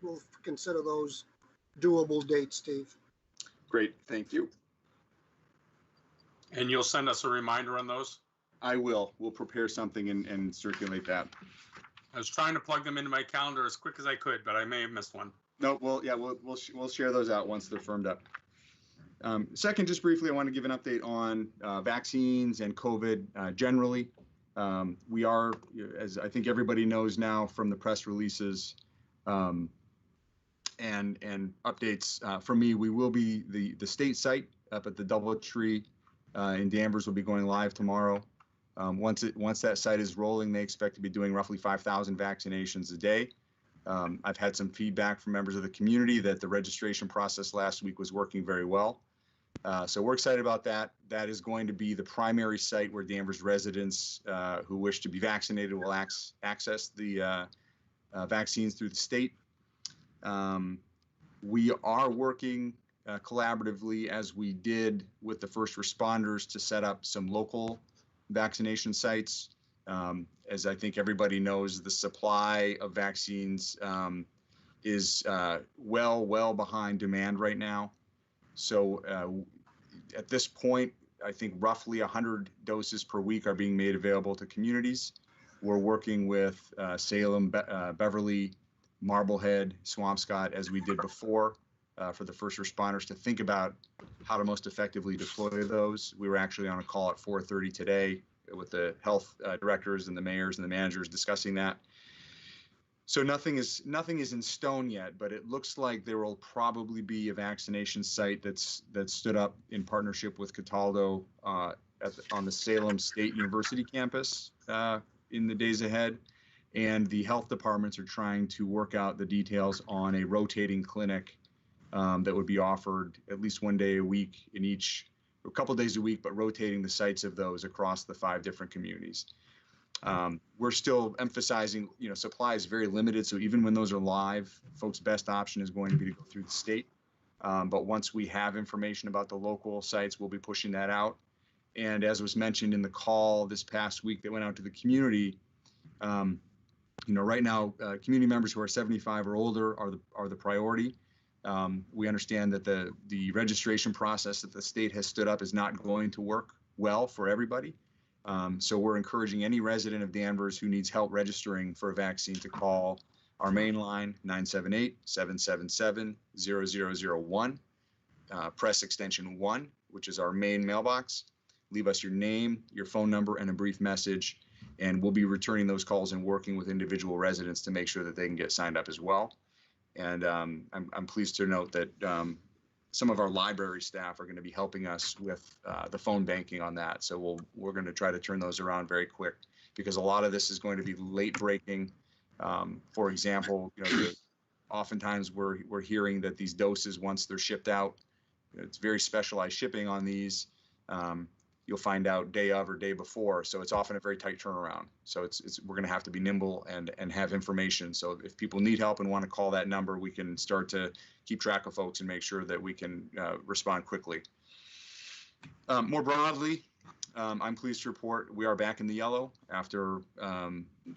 we'll consider those doable dates, Steve. Great, thank you. And you'll send us a reminder on those? I will. We'll prepare something and circulate that. I was trying to plug them into my calendar as quick as I could, but I may have missed one. No, well, yeah, we'll share those out once they're firmed up. Second, just briefly, I want to give an update on vaccines and COVID generally. We are, as I think everybody knows now from the press releases and updates from me, we will be the state site up at the DoubleTree in Danvers will be going live tomorrow. Once that site is rolling, they expect to be doing roughly 5,000 vaccinations a day. I've had some feedback from members of the community that the registration process last week was working very well. So we're excited about that. That is going to be the primary site where Danvers residents who wish to be vaccinated will access the vaccines through the state. We are working collaboratively, as we did with the first responders, to set up some local vaccination sites. As I think everybody knows, the supply of vaccines is well behind demand right now. So at this point, I think roughly 100 doses per week are being made available to communities. We're working with Salem, Beverly, Marblehead, Swampscott, as we did before, for the first responders to think about how to most effectively deploy those. We were actually on a call at 4:30 today with the health directors and the mayors and the managers discussing that. So nothing is in stone yet, but it looks like there will probably be a vaccination site that's stood up in partnership with Cataldo on the Salem State University campus in the days ahead. And the health departments are trying to work out the details on a rotating clinic that would be offered at least one day a week in each, a couple days a week, but rotating the sites of those across the 5 different communities. We're still emphasizing, supply is very limited. So even when those are live, folks' best option is going to be to go through the state. But once we have information about the local sites, we'll be pushing that out. And as was mentioned in the call this past week that went out to the community, right now, community members who are 75 or older are the priority. We understand that the registration process that the state has stood up is not going to work well for everybody. So we're encouraging any resident of Danvers who needs help registering for a vaccine to call our main line, 978-777-0001. Press extension 1, which is our main mailbox. Leave us your name, your phone number, and a brief message, and we'll be returning those calls and working with individual residents to make sure that they can get signed up as well. And I'm pleased to note that some of our library staff are going to be helping us with the phone banking on that. So we're going to try to turn those around very quick, because a lot of this is going to be late breaking. For example, oftentimes we're hearing that these doses, once they're shipped out, it's very specialized shipping on these. you'll find out day of or day before. So it's often a very tight turnaround. So we're going to have to be nimble and have information. So if people need help and want to call that number, we can start to keep track of folks and make sure that we can respond quickly. More broadly, I'm pleased to report we are back in the yellow after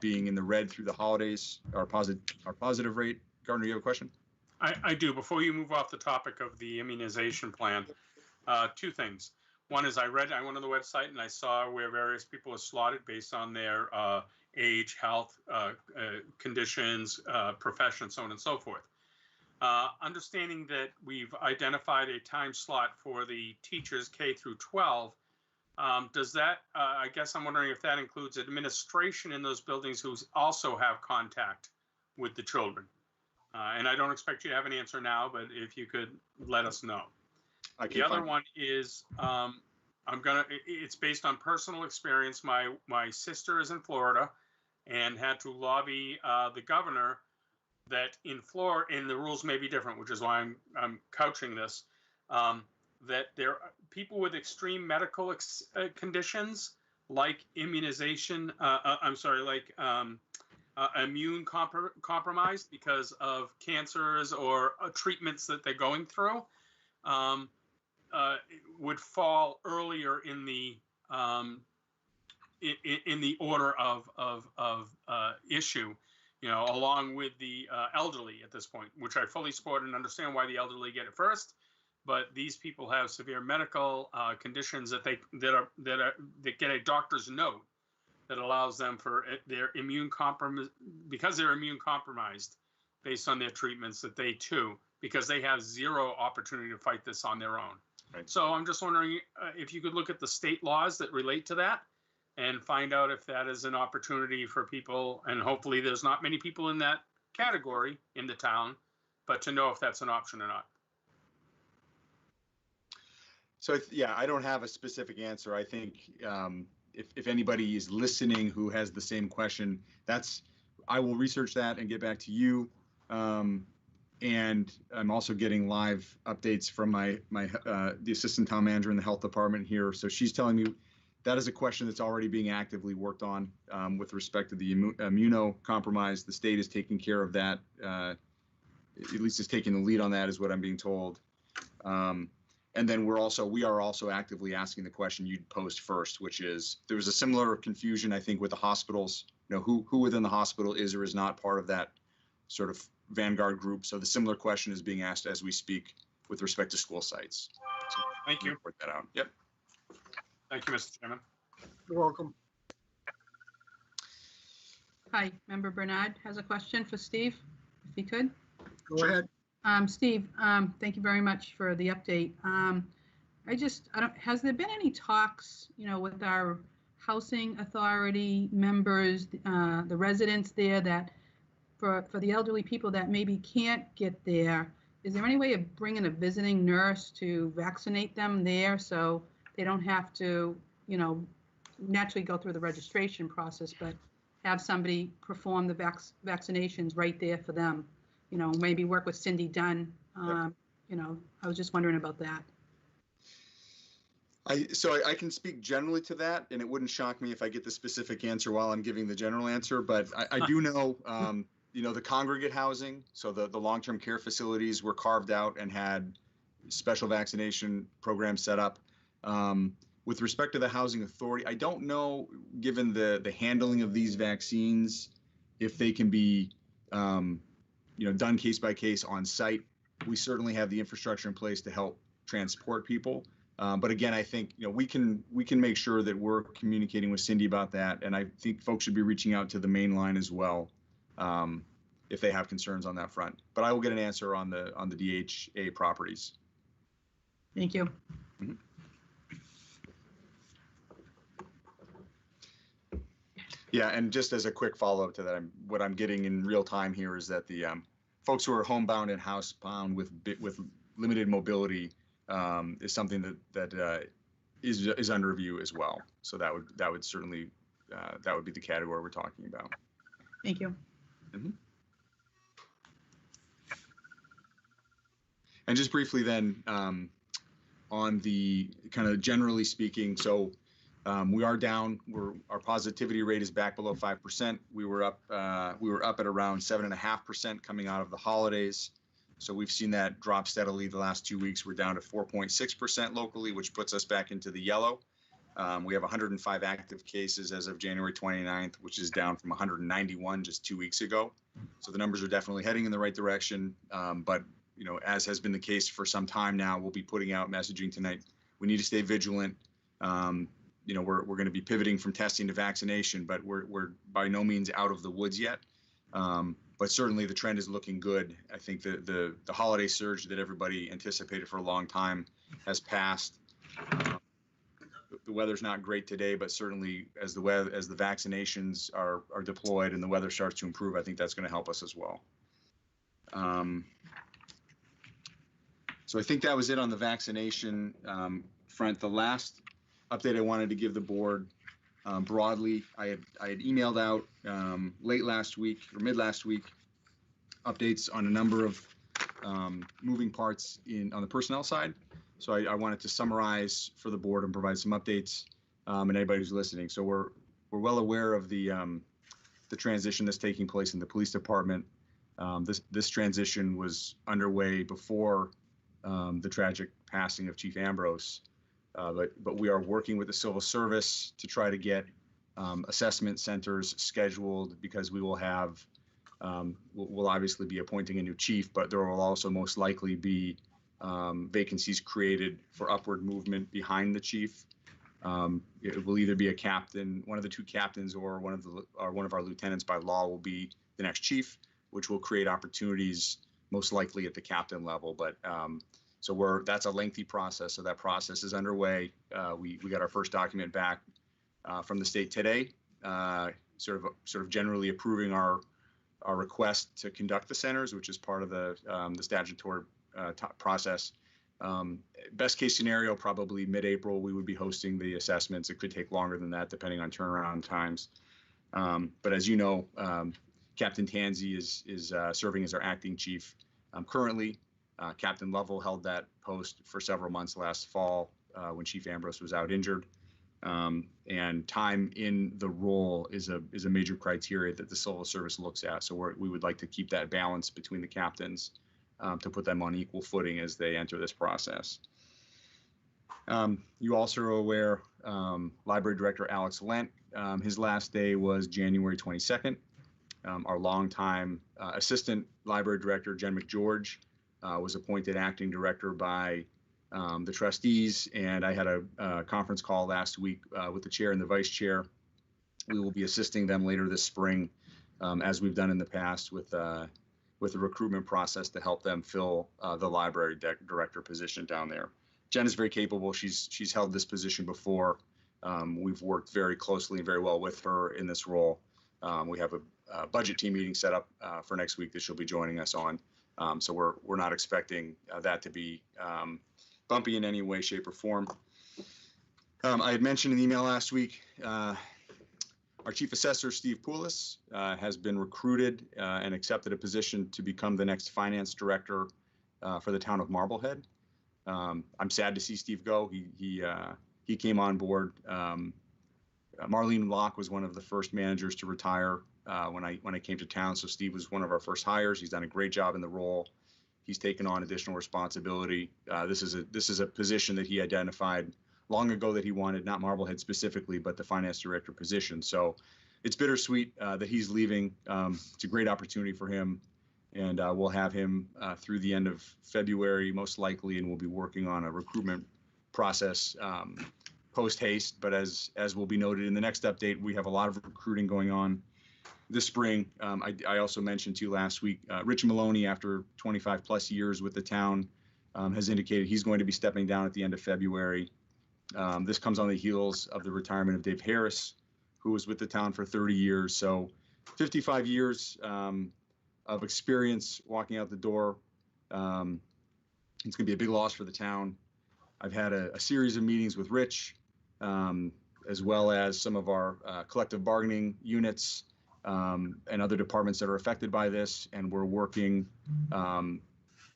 being in the red through the holidays. Our positive rate. Gardner, you have a question? I do. Before you move off the topic of the immunization plan, two things. One is I went on the website and I saw where various people are slotted based on their age, health, conditions, profession, so on and so forth. Understanding that we've identified a time slot for the teachers K through 12, does that, I guess I'm wondering if that includes administration in those buildings who also have contact with the children. And I don't expect you to have an answer now, but if you could let us know. The other one is, it's based on personal experience. My sister is in Florida and had to lobby the governor that in Florida, and the rules may be different, which is why I'm couching this, that there are people with extreme medical conditions like immunization, immune compromised because of cancers or treatments that they're going through, would fall earlier in the order of issue, along with the elderly at this point, which I fully support and understand why the elderly get it first. But these people have severe medical conditions that get a doctor's note that allows them for their because they're immune compromised based on their treatments, that they too, because they have zero opportunity to fight this on their own. Right. So I'm just wondering if you could look at the state laws that relate to that and find out if that is an opportunity for people, and hopefully there's not many people in that category in the town, but to know if that's an option or not. So yeah, I don't have a specific answer. I think if anybody is listening who has the same question, I will research that and get back to you. And I'm also getting live updates from the assistant town manager in the health department here. So she's telling me that is a question that's already being actively worked on with respect to the immunocompromised. The state is taking care of that. At least is taking the lead on that, is what I'm being told. And then we are also actively asking the question you'd posed first, which is there was a similar confusion, I think, with the hospitals. Who within the hospital is or is not part of that sort of vanguard group. So the similar question is being asked as we speak with respect to school sites. So thank you. Report that out. Yep. Thank you, Mr. Chairman. You're welcome. Hi, Member Bernard has a question for Steve, if he could. Go ahead. Steve, thank you very much for the update. Has there been any talks, with our housing authority members, the residents there, that for the elderly people that maybe can't get there, is there any way of bringing a visiting nurse to vaccinate them there so they don't have to, naturally go through the registration process, but have somebody perform the vaccinations right there for them? Maybe work with Cindy Dunn. I was just wondering about that. I can speak generally to that, and it wouldn't shock me if I get the specific answer while I'm giving the general answer, but I do know, the congregate housing, so the long-term care facilities were carved out and had special vaccination programs set up. With respect to the housing authority, I don't know, given the handling of these vaccines, if they can be done case by case on site. We certainly have the infrastructure in place to help transport people. But again, I think we can make sure that we're communicating with Cindy about that, and I think folks should be reaching out to the main line as well if they have concerns on that front. But I will get an answer on the DHA properties. Thank you. Mm-hmm. Yeah, and just as a quick follow-up to that, what I'm getting in real time here is that the folks who are homebound and housebound with limited mobility is something that is under review as well. So that would certainly that would be the category we're talking about. Thank you. Mm-hmm. And just briefly then, on the kind of generally speaking. So we are down. Our positivity rate is back below 5%. We were up at around 7.5% coming out of the holidays. So we've seen that drop steadily the last 2 weeks. We're down to 4.6% locally, which puts us back into the yellow. We have 105 active cases as of January 29th, which is down from 191 just 2 weeks ago. So the numbers are definitely heading in the right direction. But, you know, as has been the case for some time now, we'll be putting out messaging tonight. We need to stay vigilant. You know, we're going to be pivoting from testing to vaccination, but we're by no means out of the woods yet. But certainly the trend is looking good. I think the holiday surge that everybody anticipated for a long time has passed. The weather's not great today, but certainly as the vaccinations are deployed and the weather starts to improve, I think that's going to help us as well. So I think that was it on the vaccination front. The last update I wanted to give the board broadly, I had emailed out late last week or mid last week updates on a number of moving parts on the personnel side. So I wanted to summarize for the board and provide some updates and anybody who's listening. So we're well aware of the transition that's taking place in the police department. This transition was underway before the tragic passing of Chief Ambrose, but we are working with the civil service to try to get assessment centers scheduled, because we will have we'll obviously be appointing a new chief, but there will also most likely be vacancies created for upward movement behind the chief. It will either be a captain, one of the two captains, or one of our lieutenants by law will be the next chief, which will create opportunities most likely at the captain level. But so that's a lengthy process. So that process is underway. We got our first document back from the state today, sort of generally approving our request to conduct the centers, which is part of the statutory process. Best case scenario, probably mid-April, we would be hosting the assessments. It could take longer than that, depending on turnaround times. But as you know, Captain Tansey is serving as our acting chief currently. Captain Lovell held that post for several months last fall when Chief Ambrose was out injured. And time in the role is a major criteria that the civil service looks at. So we would like to keep that balance between the captains to put them on equal footing as they enter this process. You also are aware, Library Director Alex Lent, his last day was January 22nd. Our longtime Assistant Library Director, Jen McGeorge, was appointed acting director by the trustees, and I had a conference call last week with the chair and the vice chair. We will be assisting them later this spring, as we've done in the past with the recruitment process to help them fill the library director position down there. Jen is very capable. She's held this position before. We've worked very closely and very well with her in this role. We have a budget team meeting set up for next week that she'll be joining us on. So we're not expecting that to be bumpy in any way, shape, or form. I had mentioned in the email last week, our chief assessor, Steve Poulos, has been recruited and accepted a position to become the next finance director for the town of Marblehead. I'm sad to see Steve go. He came on board. Marlene Locke was one of the first managers to retire when I came to town. So Steve was one of our first hires. He's done a great job in the role. He's taken on additional responsibility. This is a position that he identified long ago that he wanted, not Marblehead specifically, but the finance director position. So it's bittersweet that he's leaving. It's a great opportunity for him, and we'll have him through the end of February, most likely, and we'll be working on a recruitment process post haste. But as will be noted in the next update, we have a lot of recruiting going on this spring. I also mentioned to you last week, Rich Maloney, after 25 plus years with the town, has indicated he's going to be stepping down at the end of February. This comes on the heels of the retirement of Dave Harris, who was with the town for 30 years. So 55 years of experience walking out the door. It's going to be a big loss for the town. I've had a series of meetings with Rich, as well as some of our collective bargaining units and other departments that are affected by this. And we're working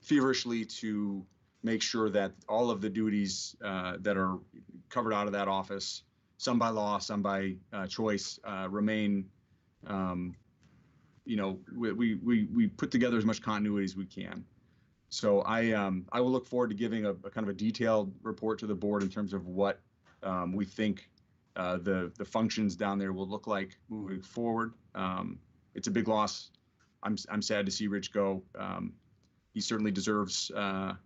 feverishly to make sure that all of the duties that are covered out of that office, some by law, some by choice, remain. We put together as much continuity as we can. So I will look forward to giving a kind of a detailed report to the board in terms of what we think the functions down there will look like moving forward. It's a big loss. I'm sad to see Rich go. He certainly deserves a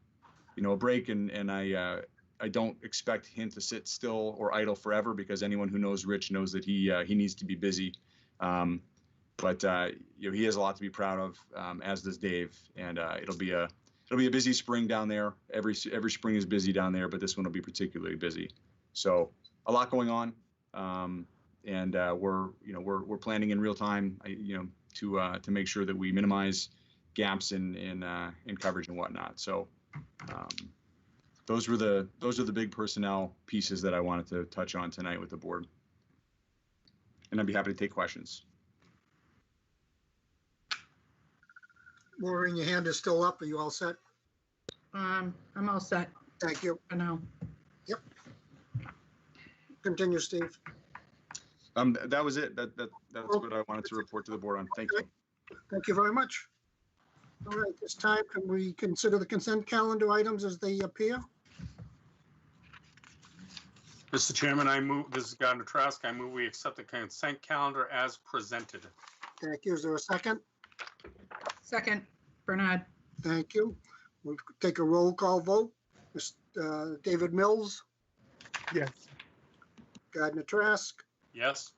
break, and I don't expect him to sit still or idle forever, because anyone who knows Rich knows that he needs to be busy. But he has a lot to be proud of, as does Dave, and it'll be a busy spring down there. Every spring is busy down there, but this one will be particularly busy. So a lot going on, and we're planning in real time, to make sure that we minimize gaps in coverage and whatnot. So those are the big personnel pieces that I wanted to touch on tonight with the board, and I'd be happy to take questions. Maureen, your hand is still up. Are you all set? I'm all set Thank you. for now. Yep. Continue, Steve. That was it. That's what I wanted to report to the board on. Thank you. Thank you very much. All right, this time, can we consider the consent calendar items as they appear? Mr. Chairman, I move, this is Gardner Trask, I move we accept the consent calendar as presented. Thank you. Is there a second? Second, Bernard. Thank you. We'll take a roll call vote. David Mills, Yes. Gardner Trask, Yes?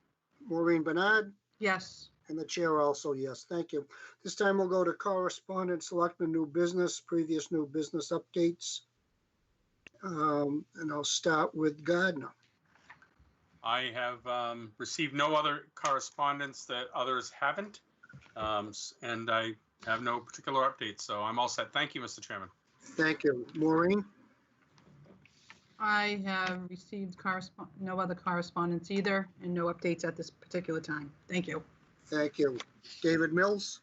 Maureen Bernard, Yes. and the chair also, yes. Thank you. This time we'll go to correspondence, selectmen, new business, previous new business updates. And I'll start with Gardner. I have received no other correspondence that others haven't, and I have no particular updates, so I'm all set. Thank you, Mr. Chairman. Thank you. Maureen? I have received no other correspondence either, and no updates at this particular time. Thank you. Thank you. David Mills?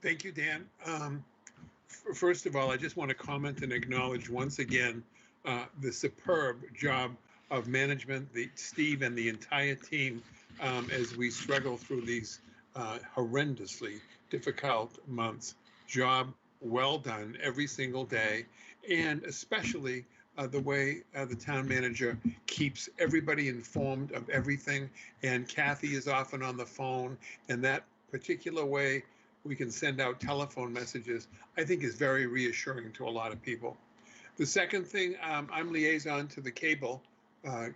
Thank you, Dan. First of all, I just want to comment and acknowledge once again the superb job of management, Steve and the entire team, as we struggle through these horrendously difficult months. Job well done every single day, and especially the way the town manager keeps everybody informed of everything. And Kathy is often on the phone, and that particular way we can send out telephone messages, I think is very reassuring to a lot of people. The second thing, I'm liaison to the cable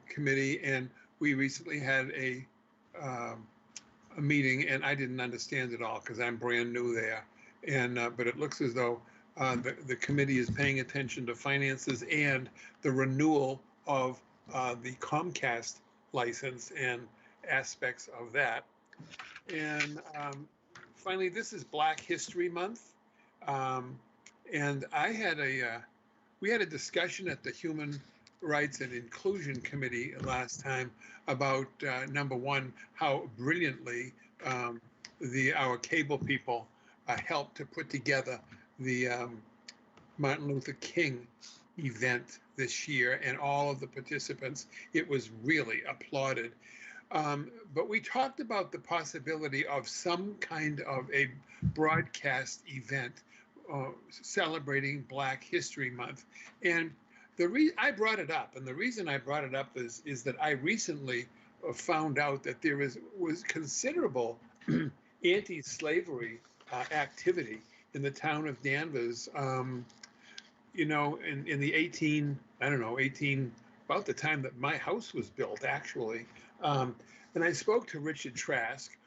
committee, and we recently had a meeting, and I didn't understand it all because I'm brand new there. And but it looks as though the committee is paying attention to finances and the renewal of the Comcast license and aspects of that. And finally, this is Black History Month, and we had a discussion at the Human Rights and Inclusion Committee last time about number one, how brilliantly our cable people helped to put together the Martin Luther King event this year, and all of the participants. It was really applauded. But we talked about the possibility of some kind of a broadcast event celebrating Black History Month. And I brought it up, and the reason I brought it up is that I recently found out that there was considerable anti-slavery activity in the town of Danvers, in the about the time that my house was built, actually. And I spoke to Richard Trask,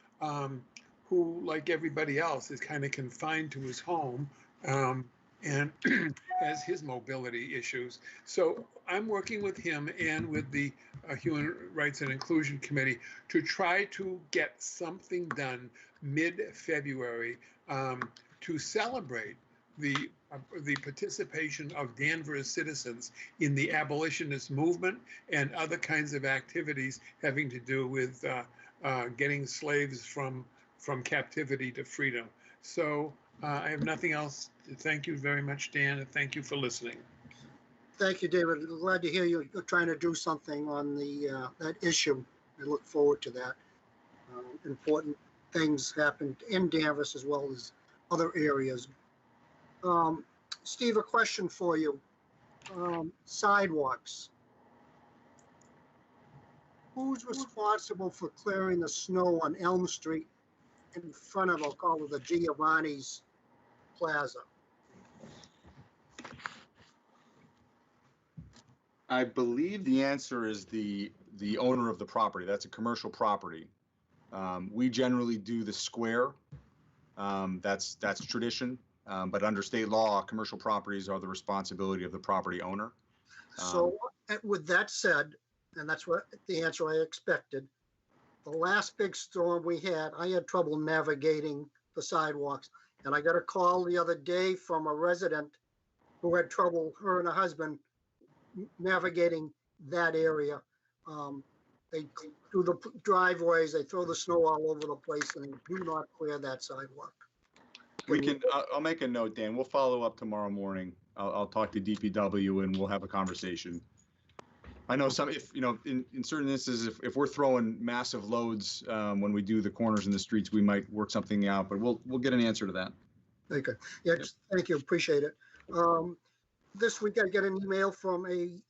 who, like everybody else, is kind of confined to his home and has his mobility issues. So I'm working with him and with the Human Rights and Inclusion Committee to try to get something done mid-February to celebrate the participation of Danvers citizens in the abolitionist movement and other kinds of activities having to do with getting slaves from captivity to freedom. So I have nothing else. Thank you very much, Dan, and thank you for listening. Thank you, David. Glad to hear you're trying to do something on that issue. I look forward to that. Important things happened in Danvers as well as other areas. Steve, a question for you. Sidewalks. Who's responsible for clearing the snow on Elm Street in front of, I'll call it the Giovanni's Plaza? I believe the answer is the owner of the property. That's a commercial property. We generally do the square. That's tradition. But under state law, commercial properties are the responsibility of the property owner. So with that said, and that's what the answer I expected, the last big storm we had, I had trouble navigating the sidewalks. And I got a call the other day from a resident who had trouble, her and her husband, navigating that area. They do the driveways, they throw the snow all over the place, and they do not clear that sidewalk. I'll make a note, Dan. We'll follow up tomorrow morning. I'll talk to DPW and we'll have a conversation. I know in certain instances, if we're throwing massive loads when we do the corners in the streets, we might work something out, but we'll get an answer to that. Okay. Yeah, thank you. Appreciate it. This week I get an email from a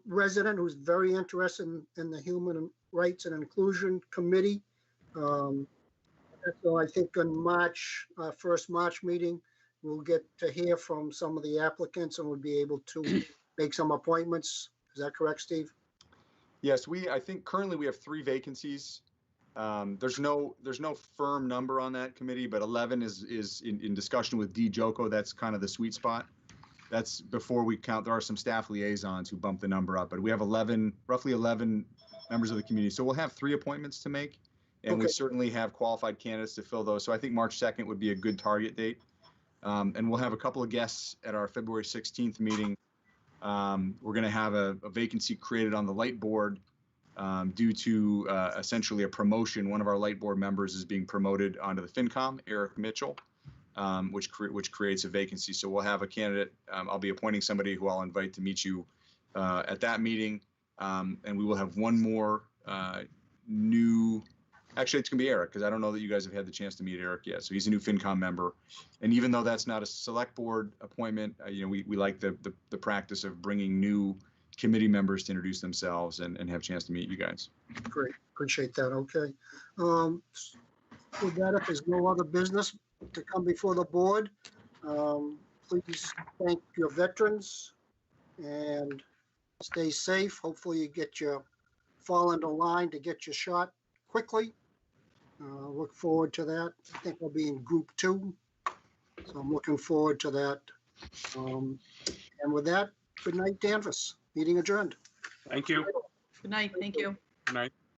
resident who's very interested in the Human Rights and Inclusion Committee. So I think in March, first March meeting, we'll get to hear from some of the applicants and we'll be able to make some appointments. Is that correct, Steve? Yes, I think currently we have 3 vacancies. There's no firm number on that committee, but 11 is in discussion with D. Joko. That's kind of the sweet spot. That's before we count. There are some staff liaisons who bump the number up, but we have roughly 11 members of the community. So we'll have 3 appointments to make, and we certainly have qualified candidates to fill those. So I think March 2nd would be a good target date. And we'll have a couple of guests at our February 16th meeting. We're going to have a vacancy created on the light board due to essentially a promotion. One of our light board members is being promoted onto the FinCom, Eric Mitchell, which creates a vacancy. So we'll have a candidate. I'll be appointing somebody who I'll invite to meet you at that meeting. And we will have one more new. Actually, it's going to be Eric, because I don't know that you guys have had the chance to meet Eric yet. So he's a new FinCom member. And even though that's not a select board appointment, we like the practice of bringing new committee members to introduce themselves and have a chance to meet you guys. Great. Appreciate that. Okay. With that, if there's no other business to come before the board, please thank your veterans and stay safe. Hopefully you fall into line to get your shot quickly. Look forward to that. I think we'll be in group 2. So I'm looking forward to that. And with that, good night, Danvers. Meeting adjourned. Thank you. Good night. Thank you. Good night.